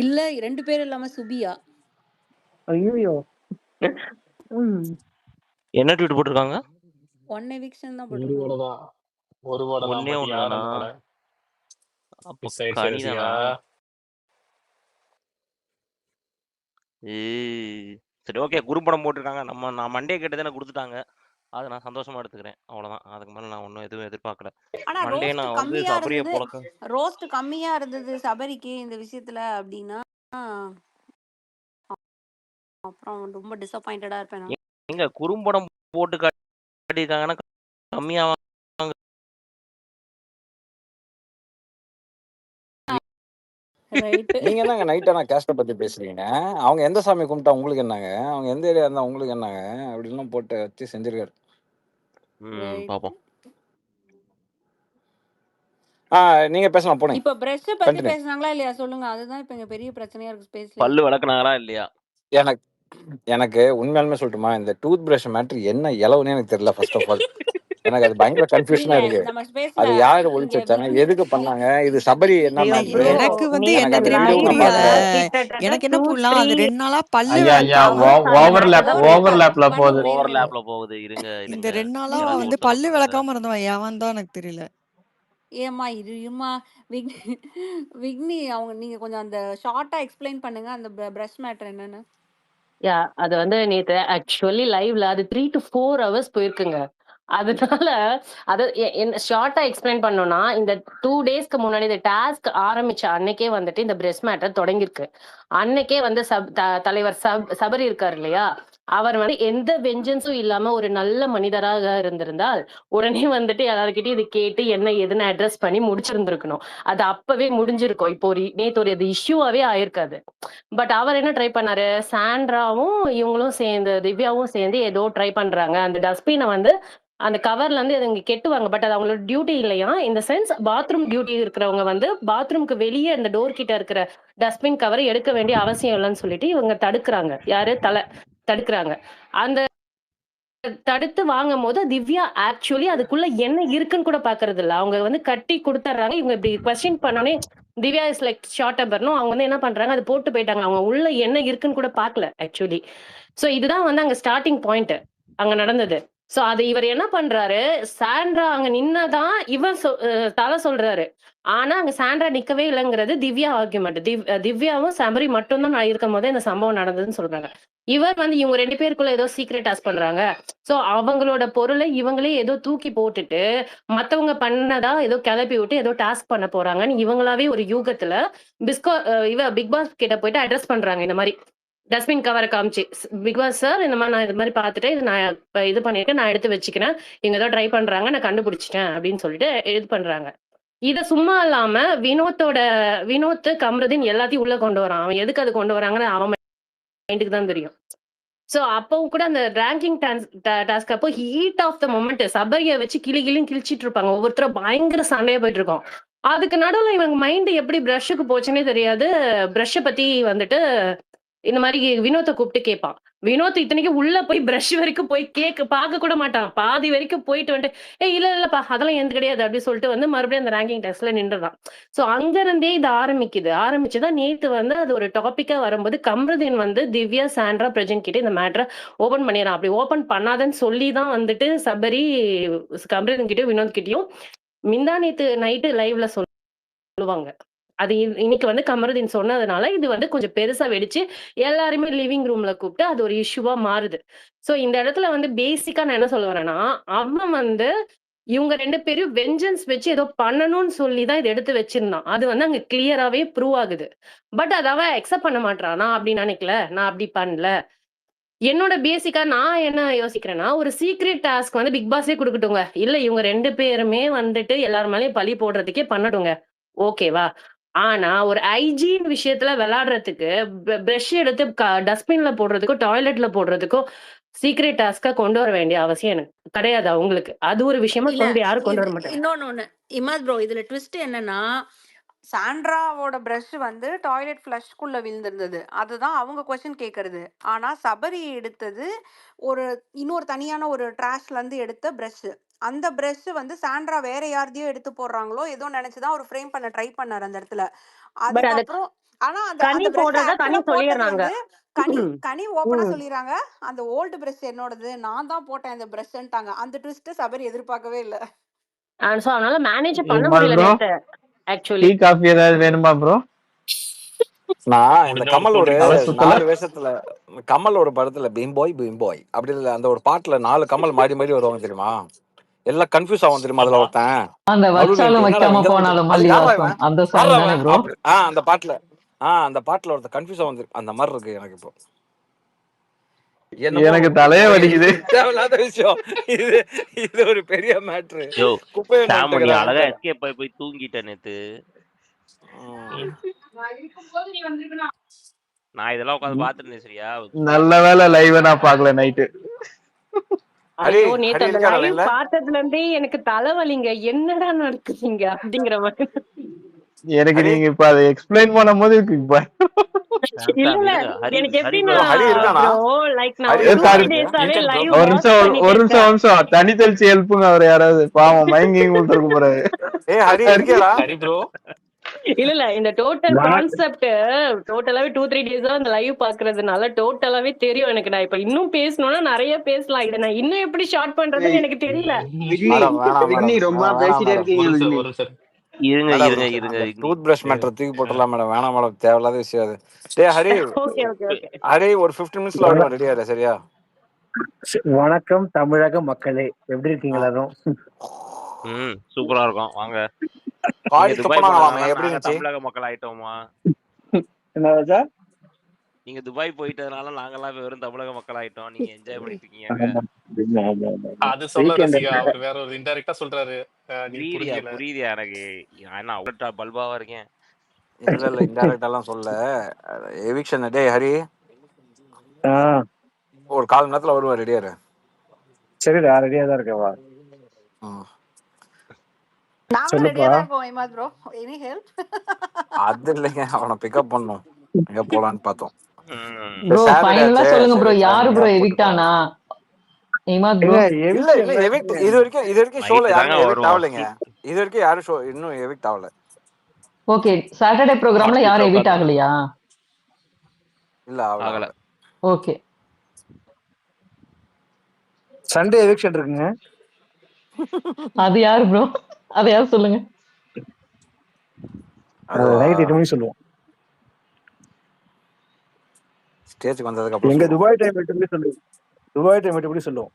இல்ல 2 பேர் இல்லாம சுபியா? ஐயோ. என்ன ட்வீட் போட்டிருக்காங்க? 1 எவிக்ஷன் தான் ஒரு போட்டிருக்காங்க. ஓட தான், ஒரு ஓட தான். ஒண்ணே பட் யார் ஒண்ணுதானா? அந்த ஓட அப்போ மிஸ் ஆயிடுச்சு ரசிகா. கனிதானா? சரி, ஓகே. குறும்படம் போட்டிருக்காங்க. நான் மண்டே கேட்டதை எனக்கு கொடுத்துட்டாங்க. அதை நான் சந்தோஷமா எடுத்துக்கிறேன். அவ்வளவுதான். அதுக்கு மேல நான் ஒன்றும் எதுவும் எதிர்பார்க்கல. ஆனா மண்டே ரோஸ்ட் நான் வந்து கம்மியா சபரியை இருந்தது. புழக்க ரோஸ்ட் கம்மியா இருந்தது சபரிக்கு இந்த விஷயத்துல அப்படின்னா அப்புறம் ரொம்ப டிசப்பாயிண்டடா இருப்பேன் நான். எங்க குறும்படம் போட்டு காட்டியிருக்காங்கன்னா கம்மியா ரைட். நீங்க என்னங்க நைட் ஆனா கேஸ்ட பத்தி பேசுறீங்க? அவங்க எந்த சாமி கும்பிட்டா உங்களுக்கு என்னங்க? அவங்க எந்த ஏரியா இருந்தா உங்களுக்கு என்னங்க? அப்படிலாம் போட்டு வச்சு செஞ்சிருக்காரு. ரைட். பாப்போம். நீங்க பேசலாம், போனீங்க. இப்ப பிரஷ் பத்தி கண்டினியூ. பேசுனாங்களா இல்லையா சொல்லுங்க. அதுதான் இப்ப இங்க பெரிய பிரச்சனையா இருக்கு ஸ்பேஸ்ல. பல்லு விளக்குனாங்களா இல்லையா? எனக்கு உண்மையாலுமே சொல்லட்டுமா, இந்த டூத் பிரஷ் மேட்ரு என்ன இலவுனே எனக்கு தெரியல. ஃபர்ஸ்ட் ஆஃப் ஆல் எனக்கு அது பயங்கர கன்ஃபியூஷனா நீங்க இருக்கு. நம்ம ஸ்பேஸ்ல அது யாரு ஒழிச்சு இங்க வச்சாங்க? விக்னி எதுக்கு பண்ணாங்க? இது சபரி என்ன ஐயோ மேட்ரு? ப்ரோ, எனக்கு வந்து நீ என்ன எனக்கு அந்த தெரியுமா வீடியோவும் நான் புரியல. பார்த்தேன். கிட்டத்தட்ட எனக்கு என்ன 2, புரியலாம், அது 3 2 நாளா பல்லு ஐயா விளக்காம ஓவர்லேப்ல பண்ணட்டும் போகுது. இருங்க. ஓவர்லேப்ல போகுது. இருங்க இந்த இருங்க. 2 நாளா யாராச்சும் வந்து ஒருத்தவங்க பல்லு சொல்லுங்க. விளக்காம இருந்தவன் எவன் தான் எனக்கு தெரியல. ஏம்மா இருமா விக்னி அவங்க நீங்க கொஞ்சம் அந்த ஷார்ட்டா எக்ஸ்பிளைன் பண்ணுங்க அந்த பிரஷ் மேட்டர் என்னன்னு. யா அது வந்து நேத்து ஆக்சுவலி லைவ்ல அது 3 to 4 hours போயிருக்குங்க. அதனால அது என்ன ஷார்ட்டா எக்ஸ்பிளைன் பண்ணோம்னா, இந்த 2 டேஸ்க்கு முன்னாடி இந்த டாஸ்க் ஆரம்பிச்ச அன்னைக்கே வந்துட்டு இந்த பிரஸ்ட் மேட்டர் தொடங்கியிருக்கு. அன்னைக்கே வந்து தலைவர் சபரி இருக்காரு இல்லையா, அவர் வந்து எந்த வெஞ்சன்ஸும் இல்லாம ஒரு நல்ல மனிதராக இருந்திருந்தால் உடனே வந்துட்டு எல்லாருக்கிட்டையும் இது கேட்டு என்ன ஏதுன்னு அட்ரஸ் பண்ணி முடிச்சிருந்திருக்கணும். அது அப்பவே முடிஞ்சிருக்கும். இப்போ நேத்து ஒரு இது இஷ்யூவாவே ஆயிருக்காது. பட் அவர் என்ன ட்ரை பண்ணாரு, சாண்ட்ராவும் இவங்களும் சேர்ந்து திவ்யாவும் சேர்ந்து ஏதோ ட்ரை பண்றாங்க. அந்த டஸ்ட்பினை வந்து அந்த கவர்ல இருந்து இங்க கெட்டுவாங்க. பட் அது அவங்களோட டியூட்டி இல்லையா. இந்த சென்ஸ் பாத்ரூம் டியூட்டி இருக்கிறவங்க வந்து பாத்ரூம்க்கு வெளியே அந்த டோர் கிட்ட இருக்கிற டஸ்ட்பின் கவர் எடுக்க வேண்டிய அவசியம் இல்லைன்னு சொல்லிட்டு இவங்க தடுக்கிறாங்க. யாரு தடுக்கிறாங்க. அந்த தடுத்து வாங்கும் போது திவ்யா ஆக்சுவலி அதுக்குள்ள என்ன இருக்குன்னு கூட பாக்குறது இல்ல. அவங்க வந்து கட்டி கொடுத்துறாங்க. இவங்க இப்படி கொஸ்டின் பண்ணோடனே திவ்யா இஸ் லைக் ஷார்ட் டெம்பர்னும் அவங்க வந்து என்ன பண்றாங்க, அது போட்டு போயிட்டாங்க. அவங்க உள்ள என்ன இருக்குன்னு கூட பாக்கல ஆக்சுவலி. சோ இதுதான் வந்து அங்க ஸ்டார்டிங் பாயிண்ட் அங்க நடந்தது. சோ அது இவர் என்ன பண்றாரு, சாண்ட்ரா அங்க நின்னதான் இவன் தலை சொல்றாரு. ஆனா அங்க சாண்ட்ரா நிக்கவே இல்லைங்கிறது திவ்யா ஆர்குமெண்ட். திவ்யாவும் சபரி மட்டும்தான் இருக்கும் போதே இந்த சம்பவம் நடந்ததுன்னு சொல்றாங்க. இவர் வந்து இவங்க 2 பேருக்குள்ள ஏதோ சீக்ரெட் டாஸ்க் பண்றாங்க. சோ அவங்களோட பொருளை இவங்களே ஏதோ தூக்கி போட்டுட்டு மத்தவங்க பண்ணதா ஏதோ கிளப்பி விட்டு ஏதோ டாஸ்க் பண்ண போறாங்கன்னு இவங்களாவே ஒரு யூகத்துல பிக் பாஸ் கிட்ட போயிட்டு அட்ரஸ் பண்றாங்க. இந்த மாதிரி டஸ்ட்பின் கவரை காமிச்சு, பிக் பாஸ் சார் இந்த மாதிரி நான் இது மாதிரி பார்த்துட்டு இது நான் இது பண்ணிருக்கேன், நான் எடுத்து வச்சுக்கிறேன், இவங்க ஏதோ ட்ரை பண்றாங்க, நான் கண்டுபிடிச்சிட்டேன் அப்படின்னு சொல்லிட்டு இது பண்றாங்க. இத சும்மா இல்லாம வினோத் கம்ருதீன் எல்லாத்தையும் உள்ள கொண்டு வரான். அவன் எதுக்கு அது கொண்டு வராங்கன்னு அவன் மைண்டுக்கு தான் தெரியும். சோ அப்பவும் கூட அந்த ரேங்கிங் டாஸ்க் அப்போ ஹீட் ஆஃப் த மொமெண்ட் சபரியை வச்சு கிழிச்சிட்டு இருப்பாங்க. ஒவ்வொருத்தரும் பயங்கர சண்டையா போயிட்டு இருக்கோம். அதுக்கு நடுவுல இவங்க மைண்ட் எப்படி பிரஷ்ஷுக்கு போச்சுன்னே தெரியாது. பிரஷ்ஷை பத்தி வந்துட்டு இந்த மாதிரி வினோத்தை கூப்பிட்டு கேட்பான். வினோத் இத்தனைக்கும் உள்ள போய் பிரஷ் வரைக்கும் போய் பார்க்க கூட மாட்டான். பாதி வரைக்கும் போயிட்டு வந்துட்டு இல்லப்பா அதெல்லாம் எந்த கிடையாது அப்படின்னு சொல்லிட்டு வந்து மறுபடியும் அந்த ரேங்கிங் டெஸ்ட்ல நின்றுதான். சோ அங்க இருந்தே இது ஆரம்பிச்சுதான் நேத்து வந்து அது ஒரு டாபிக்கா வரும்போது கம்ருதீன் வந்து திவ்யா, சாண்ட்ரா, பிரஜன் கிட்ட இந்த மேட்டரை ஓபன் பண்ணிடுறான். அப்படி ஓபன் பண்ணாதன்னு சொல்லிதான் வந்துட்டு சபரி கம்ருதீன் கிட்டயும் வினோத் கிட்டயும் மிந்தா நேத்து நைட்டு லைவ்ல சொல்லுவாங்க. அது இன்னைக்கு வந்து கமருதீன் சொன்னதுனால இது வந்து கொஞ்சம் பெருசா வெடிச்சு எல்லாருமே லிவிங் ரூம்ல கூப்பிட்டு அது ஒரு இஷ்யூவா மாறுது. சோ இந்த இடத்துல வந்து பேசிக்கா நான் என்ன சொல்ல வரேன்னா, அவன் வந்து இவங்க 2 பேரும் வெஞ்சன்ஸ் வச்சு ஏதோ பண்ணணும்னு சொல்லிதான் இதை எடுத்து வச்சிருந்தான். அது வந்து அங்க கிளியராவே ப்ரூவ் ஆகுது. பட் அதை அவன் அக்செப்ட் பண்ண மாட்டான். நான் அப்படி நினைக்கல, நான் அப்படி பண்ணல. என்னோட பேசிக்கா நான் என்ன யோசிக்கிறேன்னா, ஒரு சீக்ரெட் டாஸ்க் வந்து பிக் பாஸே கொடுக்கட்டுங்க. இல்ல இவங்க 2 பேருமே வந்துட்டு எல்லார் மேலயும் பழி போடுறதுக்கே பண்ணட்டுங்க. ஓகேவா? ஆனா ஒரு ஐஜீன் விஷயத்துல விளையாடுறதுக்கு பிரஷ் எடுத்து டஸ்ட்பின்ல போடுறதுக்கோ டாய்லெட்ல போடுறதுக்கோ சீக்ரெட் டாஸ்கா கொண்டு வர வேண்டிய அவசியம் எனக்கு கிடையாது அவங்களுக்கு. அது ஒரு விஷயமா இல்ல யாரும் கொண்டு வர மாட்டாங்க. இன்னொன்னு இமாத் ப்ரோ, இதுல ட்விஸ்ட் என்னன்னா, சாண்ட்ராவோட பிரஷ் வந்து டாய்லெட் ஃப்ளஷ்குள்ள விழுந்திருந்தது. அதுதான் அவங்க கொஸ்டின் கேட்கறது. ஆனா சபரி எடுத்தது இன்னொரு தனியான ஒரு ட்ராஷ்ல இருந்து எடுத்த பிரஷ். அந்த பிரஷ் வந்து சாண்ட்ரா வேற யார்தையோ எடுத்து போடுறாங்களோ ஏதோ நினைச்சுதான் ஒரு ஃப்ரேம் பண்ண ட்ரை பண்ணாரு அந்த இடத்துல. பட் அது அதுக்கப்புறம் ஆனா அந்த கனி அந்த பிரஷ் போடுறத கனி ஆக்சுவலா போட்டது சொல்லிடுறாங்க. வந்து கனி ஓப்பனா சொல்லிடுறாங்க, அந்த ஓல்டு பிரஷ் என்னோடது, நான் தான் போட்டேன் இந்த பிரஷ்ன்ட்டாங்க. அந்த ட்விஸ்ட் சபரி எதிர்பார்க்கவே இல்ல. சோ அதனால மேனேஜ் பண்ண இமால் முடியல ப்ரோ, நேத்து டீ ஆக்சுவலி. காஃபி ஏதாவது வேணுமா ப்ரோ? நான் இந்த முடிஞ்ச கமல் ஒரு போட்டுக்கலாம். தலை சுத்தல 4 வேஷத்துல கமல் ஒரு படத்துல பீம்போய் அப்படி இல்ல அந்த ஒரு பாட்டுல 4 கமல் மாறி மாறி வருவாங்க தெரியுமா? எல்லாம் கன்ஃபியூஸ் ஆகும் தெரியுமா? அதுல ஆமா. ஒருத்தன் அந்த நடுவுல வச்சாலும் என்னடா வைக்காம இங்க வந்து போனாலும் அது யாரா மல்லிவாசம் இவன் அந்த யாரா சாங் தானே இவன் ப்ரோ? அப்படி அந்த பாட்டுல ஒருத்தன் கன்ஃபியூஸ் ஆகும் அந்த மாதிரி இருக்கு எனக்கு இப்போ. என்னமோ எனக்கு தலையே வலிக்குது. தேவையில்லாத விஷயம் இது. இது ஒரு பெரிய மேட்ரு. யோ குப்பையை சாமு, நீ அழகா நோட்டுக்கிறாங்க. எஸ்கேப் ஆகி போய் தூங்கிட்ட நேத்து. நான் இதெல்லாம் உட்காந்து பாத்துருந்தேன் சரியா. நல்ல வேலை லைவ் நான் பார்க்கல நைட்டு. ஹரி ஐயோ நேத்து ஹரி அந்த இருக்காரா லைவ் லைன்ல? பார்த்ததுல இருந்தே எனக்கு தலைவலிங்க. என்னடா நடக்குதுங்க அப்படிங்கிற மாதிரி. எனக்கு ஹரி நீங்க இப்ப அதை எக்ஸ்பிளைன் பண்ணும்போது இருக்கு இப்ப. இல்ல சாம் இல்ல இருங்க. ஹரி எனக்கு ஹரி எப்படின்னா ப்ரோ ஹரி இருக்கானா? ப்ரோ லைக் நான் ஹரி ஒரு இருக்கா 2-3 சாரி, உங்களுக்கு? டேஸாவே இருக்கேன் ப்ரோ. லைவ் ஒரு வாட்ச் நிமிஷம் பண்ணிட்டே ஒரு இருக்கேன். நிமிஷம் தண்ணி தெளிச்சு எழுப்புங்க அவர் யாராவது. பாவம் மயங்கிங் விட்டுருக்கு போறாரு. ஹரி இருக்கியாடா? ஹரி ப்ரோ, இல்ல இந்த டோட்டல் கான்செப்ட் டோட்டலாவே 2-3 டேஸா இந்த லைவ் பாக்குறதுனால டோட்டலாவே தெரியும் எனக்கு. நான் இப்ப இன்னும் பேசணும்னா நிறைய பேசலாம். இதை நான் இன்னும் எப்படி ஷார்ட் பண்றதுன்னு எனக்கு தெரியல. விக்னி மேடம் வேணாம் விக்னி மேடம் ரொம்ப வேணாம் பேசிட்டே மேடம் இருக்கீங்க ஒரு நிமிஷம் விக்னி. ஒரு நிமிஷம் இருங்க மேடம் இருங்க இருங்க அந்த இக்னி. டூத் பிரஷ் இருங்க. மேட்டரை தூக்கி போட்டுடலாம் மேடம். வேணாம் மேடம், தேவையில்லாத விஷயம் அது. டே Hari, okay okay okay. Hari ஒரு 15 மினிட்ஸ்ல வருவேன், ரெடியா இரு சரியா? வணக்கம் தமிழக மக்களே, எப்படி இருக்கீங்க ஆ. எல்லாரும்? சூப்பரா இருக்கும். வாங்க. நீங்க பாடி துபாய் துப்பனாங்களாமே, போனதுனால எப்படி நாங்க இருந்துச்சு? தமிழக மக்கள் ஆயிட்டோமா? என்ன ராஜா? நீங்க துபாய் போயிட்டதுனால நாங்கெல்லாம் இப்ப வெறும் தமிழக மக்கள் ஆயிட்டோம். நீங்க என்ஜாய் பண்ணிட்டு இருக்கீங்க அங்க. ஆமா, ஆமா, ஆமா, ஆமா. அது சொல்ல ரசிகா, வீக்கெண்ட் அவர் வேற ஒரு இன்டைரக்டா சொல்றாரு. நீ புரிஞ்சுக்கல. புரியுதியா எனக்கு. என்ன அவ்வளோ பல்பாவா இருக்கேன். இல்ல இன்டைரக்ட் எல்லாம் சொல்ல. எவிக்ஷன் டே ஹரி ஆ, ஒரு 1/4 மணி நேரத்துல வருவேன், ரெடியா இரு. சரிடா, ரெடியா தான் இருக்கவா? ம். நாங்களும் ரெடியா சொல்லுப்பா. தான் இருக்கோம் இமாத் ப்ரோ. Any help? அது இல்லைங்க, அவனை பிக்கப் பண்ணும். எங்க போலான்னு பார்த்தோம். ம். ப்ரோ சாட்டர்டே ஃபைனலா ஆச்சே, சொல்லுங்க ப்ரோ, சரி யாரு ப்ரோ ஃபேமிலியா எவிக்ட் போட்டு ஆனா? இமாத் ஏங்க ப்ரோ. இல்ல எவிக்ட் இன்னும் எவிக்ட் எல்லாம் இது வரைக்கும் ஷோல நைட்டு தாங்க யாருமே எவிக்ட் வருவோம். ஆகலைங்க. இது வரைக்கும் யாரும் ஷோ இன்னும் எவிக்ட் ஆகல. ஓகே, சாட்டர்டே ப்ரோக்ராம்ல ஹாட் யாரும் சீட்ல எவிக்ட் உட்காந்துருக்கோம். ஆகலையா? இல்ல ஆகல ஆகல. ஆகல. ஓகே. சண்டே எவிக்ஷன் இருக்குங்க. அது யாரு ப்ரோ? அதை யாரும் சொல்லுங்க. அது அதுவா நைட் 8 மணிக்கு சொல்லுவோம். ஸ்டேஜுக்கு வந்ததுக்கு அப்புறம் எங்க சொல்லுவோம். துபாய் டைம் 8 மணிக்கு சொல்லுவோம். துபாய் டைம் 8 மணிக்கு சொல்லுவோம்.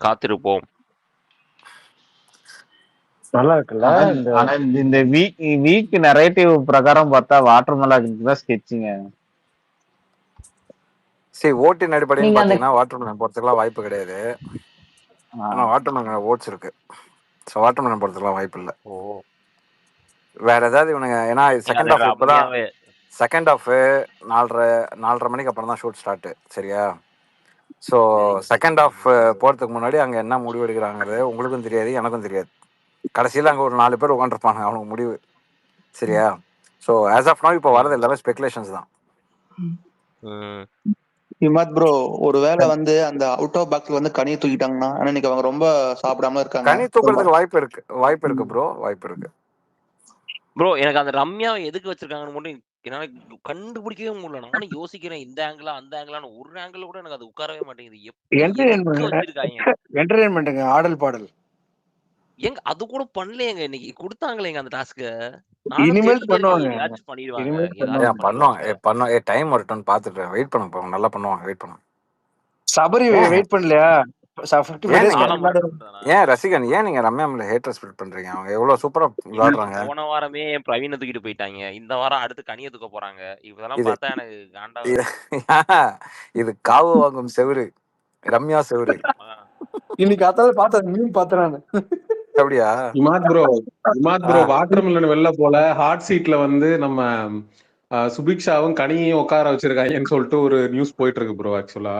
காத்திருப்போம். நல்லா இருக்குல்ல இந்த ஆனா இந்த வீக் நரேட்டிவ் பிரகாரம் பார்த்தா வாட்டர்மெலன் தான் ஸ்கெட்சிங்க. சரி, ஓட்டின் அடிப்படைன்னு நீங்க அந்த பாத்தீங்கன்னா வாட்டர்மெலன் போறதுக்குலாம் வாய்ப்பு கிடையாது. ஆனா வாட்டர்மெலன் ஓட்ஸ் இருக்கு. ஸோ வாட்டர்மெலன் போறதுக்குலாம் வாய்ப்பு இல்லை. ஓ, வேற ஏதாவது இவனுங்க, ஏன்னா செகண்ட் அது ஹாஃப் இப்பதான் கம்மியாவே. செகண்ட் ஹாஃப் 4:30 மணிக்கு அப்புறம் தான் ஷூட் ஸ்டார்ட் சரியா? ஸோ செகண்ட் ஹாஃப் போறதுக்கு முன்னாடி அங்க என்ன முடிவு எடுக்கிறாங்கிறது உங்களுக்கும் தெரியாது, எனக்கும் தெரியாது. கடைசியில் அங்கே ஒரு 4 பேர் உட்காந்துருப்பாங்க, அவனுக்கு முடிவு சரியா? ஸோ ஆஸ் ஆஃப் நவ் இப்போ வரது எல்லாமே ஸ்பெகுலேஷன்ஸ் தான். இமாத் ப்ரோ, ஒருவேளை வந்து அந்த அவுட் ஆஃப் பாக்ஸ்ல வந்து கனியை தூக்கிட்டாங்கன்னா, ஆனா இன்னைக்கு அவங்க ரொம்ப சாப்பிடாம இருக்காங்க. கனி தூக்குறதுக்கு வாய்ப்பு இருக்கு ப்ரோ, வாய்ப்பு இருக்கு. ப்ரோ எனக்கு அந்த ரம்யாவை எதுக்கு வச்சிருக்காங்கன்னு மட்டும் என்னால கண்டுபிடிக்கவே முடியல. நானும் யோசிக்கிறேன், இந்த ஆங்கிளா அந்த ஆங்கிளான்னு. ஒரு ஆங்கிள் கூட எனக்கு அது உட்காரவே மாட்டேங்குது. எதுக்கு வச்சிருக்காங்க? என்டர்டைன்மெண்ட்டுங்க, ஆடல் பாடல். எங்க அது கூட பண்ணலையேங்க. இன்னைக்கு கொடுத்தாங்களேங்க அந்த டாஸ்க. நானும் இனிமேல் தேடிட்டே இருக்கேன், பண்ணுவாங்க. ஏதாச்சும் பண்ணிடுவாங்க, இனிமேல் ஏதாச்சும் பண்ணுவாங்க. பண்ணிடுவாங்க. டைம் வரட்டும் பார்த்துட்டு வெயிட் பண்ணுங்க. நல்லா பண்ணுவாங்க, வெயிட் பண்ணுங்க. சபரி வெயிட் பண்ணலையா? 55 days ஏன் ரசிகன், ஏன் நீங்க ரம்யா மேல ஹேட்டர் ஸ்பிரிட் பண்றீங்க? அவங்க எவ்வளவு சூப்பரா விளையாடுறாங்க. போன வாரமே பிரவீனை தூக்கிட்டு போயிட்டாங்க, இந்த வாரம் அடுத்து கனியை தூக்க போறாங்க. இதெல்லாம் பார்த்தா எனக்கு காண்டா. இது காவு வாங்கும் செவுரு, ரம்யா செவுரு. இன்னைக்கு அத்தால பார்த்தேன், மீன் பார்த்தேன். அப்படியா? இமாத் ப்ரோ வாட்டர் மில்லன் வெளில போல ஹாட் சீட்ல வந்து நம்ம சுபிக்ஷாவும் கனியையும் உட்கார வச்சிருக்காங்கன்னு சொல்லிட்டு ஒரு நியூஸ் போயிட்டு இருக்கு ப்ரோ. ஆக்சுவலா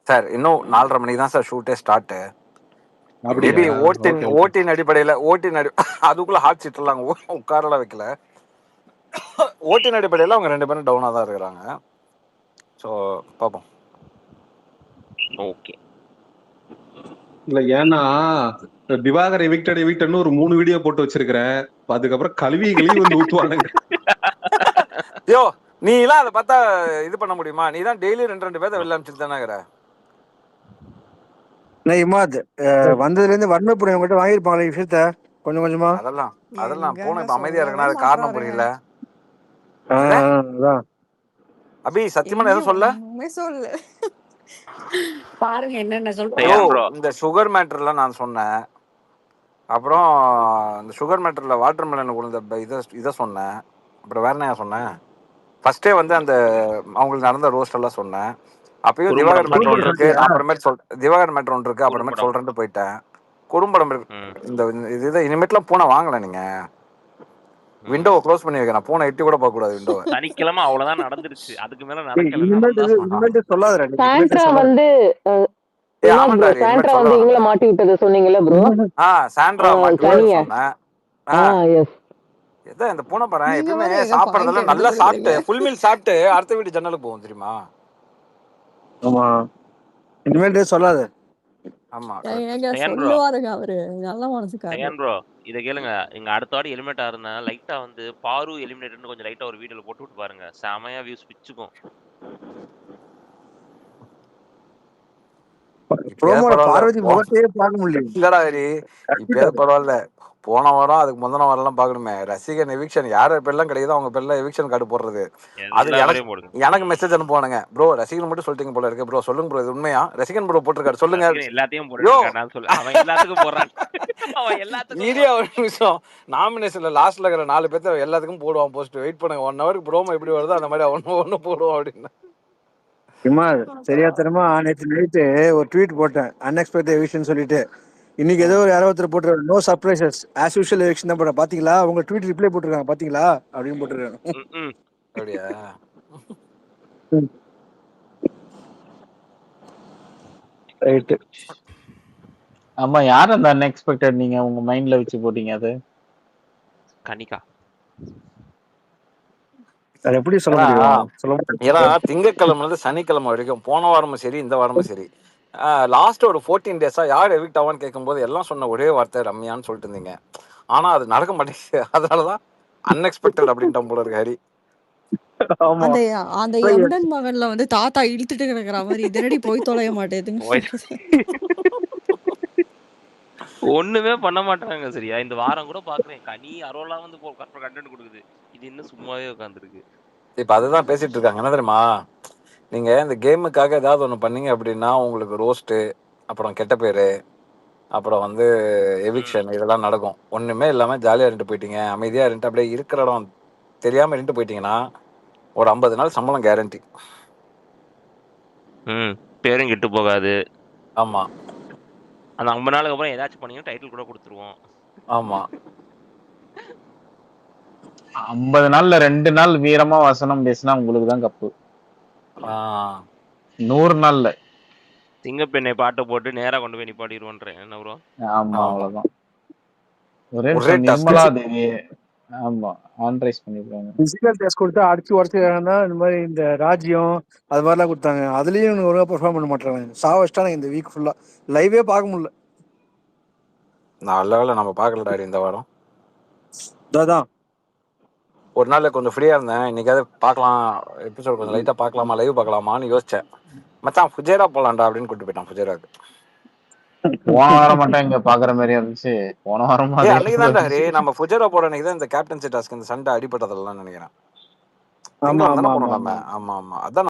சார் இன்னும் 4:30 மணிக்கு தான் சார் ஷூட்டே ஸ்டார்ட். மேபி ஓட்டின் அடிப்படையில அதுக்குள்ள ஹாட் சீட் எல்லாம் உட்காரலாம் வைக்கல. ஓட்டின் அடிப்படையில அவங்க 2 பேரும் டவுனா தான் இருக்கிறாங்க. ஸோ பார்ப்போம். ஓகே. இல்ல ஏன்னா திவாகர் எவிக்டட்னு ஒரு 3 வீடியோ போட்டு வச்சிருக்கிறேன். அதுக்கப்புறம் கழுவி வந்து ஊத்துவானுங்க. யோ நீ எல்லாம் அதை பார்த்தா இது பண்ண முடியுமா? நீ தான் டெய்லி 2 பேர்த்த வெளில அனுப்பிச்சுட்டு தானே. இமாத் வந்ததுல இருந்து வன்மை புரியும் உங்ககிட்ட வாங்கிருப்பாங்களே விஷயத்த கொஞ்சம் கொஞ்சமா. அதெல்லாம் போன இப்ப அமைதியா இருக்கணும், அது காரணம் புரியல. அபி சத்தியமா எதுவும் சொல்ல பாருங்க என்னென்ன சொல்றேன். இந்த சுகர் மேட்டர்ல நான் சொன்னேன். அப்புறம் இந்த சுகர் மேட்டர்ல வாட்டர் மெலன் இதை சொன்னேன். அப்புறம் வேற என்ன சொன்னேன்? ஃபர்ஸ்டே வந்து அந்த அவங்களுக்கு நடந்த ரோஸ்ட் எல்லாம் சொன்னேன். அப்பயும் திவாகர் மேட்டர் ஒன்று இருக்கு, அப்புறமேட்டு சொல்றேன்ட்டு போயிட்டேன். குறும்படம் இருக்கு. இந்த இது இனிமேட்லாம் பூனை வாங்கல. நீங்க விண்டோவை க்ளோஸ் பண்ணி வைக்க, நான் பூனை எட்டி கூட பார்க்க கூடாது விண்டோவை. சனிக்கிழமை அவ்வளவுதான் நடந்துருச்சு, அதுக்கு மேல நடக்கல. சொல்லாத சாண்ட்ரா வந்து சாண்ட்ரா வந்து இவங்கள மாட்டி விட்டது சொன்னீங்கல்ல ப்ரோ. சாண்ட்ரா மாட்டி சொன்னேன். எஸ் இதான் இந்த பூனை பாரு எப்பவுமே சாப்பிட்றதெல்லாம் நல்லா சாப்பிட்டு ஃபுல் மீல் சாப்பிட்டு அடுத்த வீட்டு ஜன்னலுக்கு போகும் தெரியுமா? ஆமா, இனிமேல் சொல்லாத. ஆமா சொல்லுவாருங்க அவரு, நல்ல மனசுக்காரர். ப்ரோ இதை கேளுங்க, இங்க அடுத்த வாடி எலிமினேட் ஆகுதுன்னா லைட்டா வந்து பாரு எலிமினேட்னு கொஞ்சம் லைட்டா ஒரு வீடியோல போட்டு விட்டு பாருங்க, செமையா வியூஸ் பிச்சுக்கும். பார்வதி முகத்தையே பார்க்க முடியல. இல்லடா இப்ப பரவாயில்ல. போன வாரம் அதுக்கு முந்தின வாரம் எல்லாம் பாக்கணுமே, ரசிகன் எவிக்ஷன் யார் பேர்லாம் கிடையாது அவங்க பேர்லாம் எவிக்ஷன் கார்டு போடுறது. அது எனக்கு மெசேஜ் அனுப்புவானுங்க, ப்ரோ ரசிகன் மட்டும் சொல்லிட்டீங்க போல இருக்கு ப்ரோ, சொல்லுங்க ப்ரோ இது உண்மையா? ரசிகன் ப்ரோ போட்டிருக்காரு சொல்லுங்க. எல்லாத்தையும் போடுறான். ஒரு நிமிஷம், நாமினேஷன்ல லாஸ்ட்ல இருக்கிற 4 பேர்த்த எல்லாத்துக்கும் போடுவான் போஸ்ட். வெயிட் பண்ணுங்க 1 ஹவருக்கு ப்ரோமோ எப்படி வருதோ அந்த மாதிரி ஒன்னு போடுவோம் அப்படின்னு. சரியா தரமா நேற்று நைட்டு ஒரு ட்வீட் போட்டேன், அன்எக்ஸ்பெக்டட் எவிக்ஷன் சொல்லிட்டு. இன்னைக்கு ஏதோ ஒரு 60 போட்டு no surprises as usual eviction தான் போட. பாத்தீங்களா உங்க ட்வீட் ரிப்ளை போட்டுருக்காங்க பாத்தீங்களா அப்படின்னு போட்டுருக்காங்க. அப்படியா? ரைட். ஆமா, யார் அந்த அன்எக்ஸ்பெக்டட் நீங்க உங்க மைண்ட்ல வச்சு போட்டீங்க? அது கனிகா. எப்படி சொல்ல முடியும்? ஏன்னா திங்கட்கிழமை இருந்து சனிக்கிழமை வரைக்கும் போன வாரமும் சரி இந்த வாரமும் சரி லாஸ்ட் ஒரு 14 டேஸா யார் எவிக்ட் ஆவான்னு கேட்கும்போது எல்லாம் சொன்ன ஒரே வார்த்தை ரம்யான்னு சொல்லிட்டு இருந்தீங்க. ஆனா அது நடக்க மாட்டேங்குது. அதனாலதான் அன்எக்ஸ்பெக்டட் அப்படின்ட்டு போல இருக்கு ஹரி. அந்த எம்டன் மகன்ல வந்து தாத்தா இழுத்துட்டு கிடக்குற மாதிரி இதனடி போய் தொலைய மாட்டேதுங்க. ஒண்ணுமே பண்ண மாட்டாங்க சரியா. இந்த வாரம் கூட பாக்குறேன் கனி அரோலா வந்து கண்டென்ட் கொடுக்குது, இது இன்னும் சும்மாவே உட்காந்துருக்கு. இப்ப அதுதான் பேசிட்டு இருக்காங்க. என்ன தெரியுமா, நீங்க இந்த கேமுக்காக ஏதாவது ஒண்ணு பண்ணீங்க அப்படின்னா உங்களுக்கு ரோஸ்ட், அப்புறம் கெட்ட பேரு, அப்புறம் வந்து எவிக்ஷன் இதெல்லாம் நடக்கும். ஒண்ணுமே இல்லாம ஜாலியா இருந்துட்டு போயிட்டீங்க, அமைதியா இருந்துட்டு அப்படியே இருக்கிற இடம் தெரியாம இருந்துட்டு போயிட்டீங்கன்னா ஒரு 50 நாள் சம்பளம் கேரண்டி. பேரும் கெட்டு போகாது. ஆமா, அந்த 50 நாளுக்கு அப்புறம் ஏதாச்சும் பண்ணீங்கன்னா டைட்டில் கூட கொடுத்துருவோம். ஆமா, 50 நாள்ல 2 நாள் வீரமா வசனம் பேசினா உங்களுக்கு தான் கப்பு. 100 நாள்ல சிங்கப்பெண்ணை பாட்டை போட்டு நேரா கொண்டு போய் நிப்பாட்டிடுவோன்றேன். என்ன ப்ரோ? ஆமா, அவ்வளவுதான். ஒரே நிர்மலா தேவி ஆமா ஆன் ரைஸ் பண்ணிருக்காங்க. பிசிக்கல் டெஸ்ட் கொடுத்து அடிச்சு உடச்சிருக்காங்கன்னா இந்த மாதிரி இந்த ராஜ்யம் அது மாதிரிலாம் கொடுத்தாங்க. அதுலயும் இவனுங்க ஒழுங்கா பெர்ஃபார்ம் பண்ண மாட்டாங்க. சாவஸ்டான இந்த வீக் ஃபுல்லா லைவே பார்க்க முடியல. நல்ல வேளை நம்ம பார்க்கல டாடி இந்த வாரம். அதான் ஒரு நாள் கொஞ்சம் ஃப்ரீயா இருந்தேன், இன்னைக்காவது பார்க்கலாம் எபிசோட் கொஞ்சம் லைட்டா பார்க்கலாமா லைவ் பார்க்கலாமான்னு யோசிச்சேன். மச்சான் ஃபுஜேரா போலாம்டா அப்படின்னு கூட்டு போயிட்டான் ஃபுஜேராக்கு. போன வாரம் மட்டும் இங்க பாக்குற மாதிரியா இருந்துச்சு. போன வாரம் அன்னைக்கு தான் ஹரி நம்ம ஃபுஜேரா போட அன்னைக்கு தான் இந்த கேப்டன்சி டாஸ்க் இந்த சண்டை அடிபட்டதெல்லாம் நினைக்கிறேன். ஆமா தானே ஆமா போனோம் ஆமா நம்ம. ஆமா ஆமா அதான்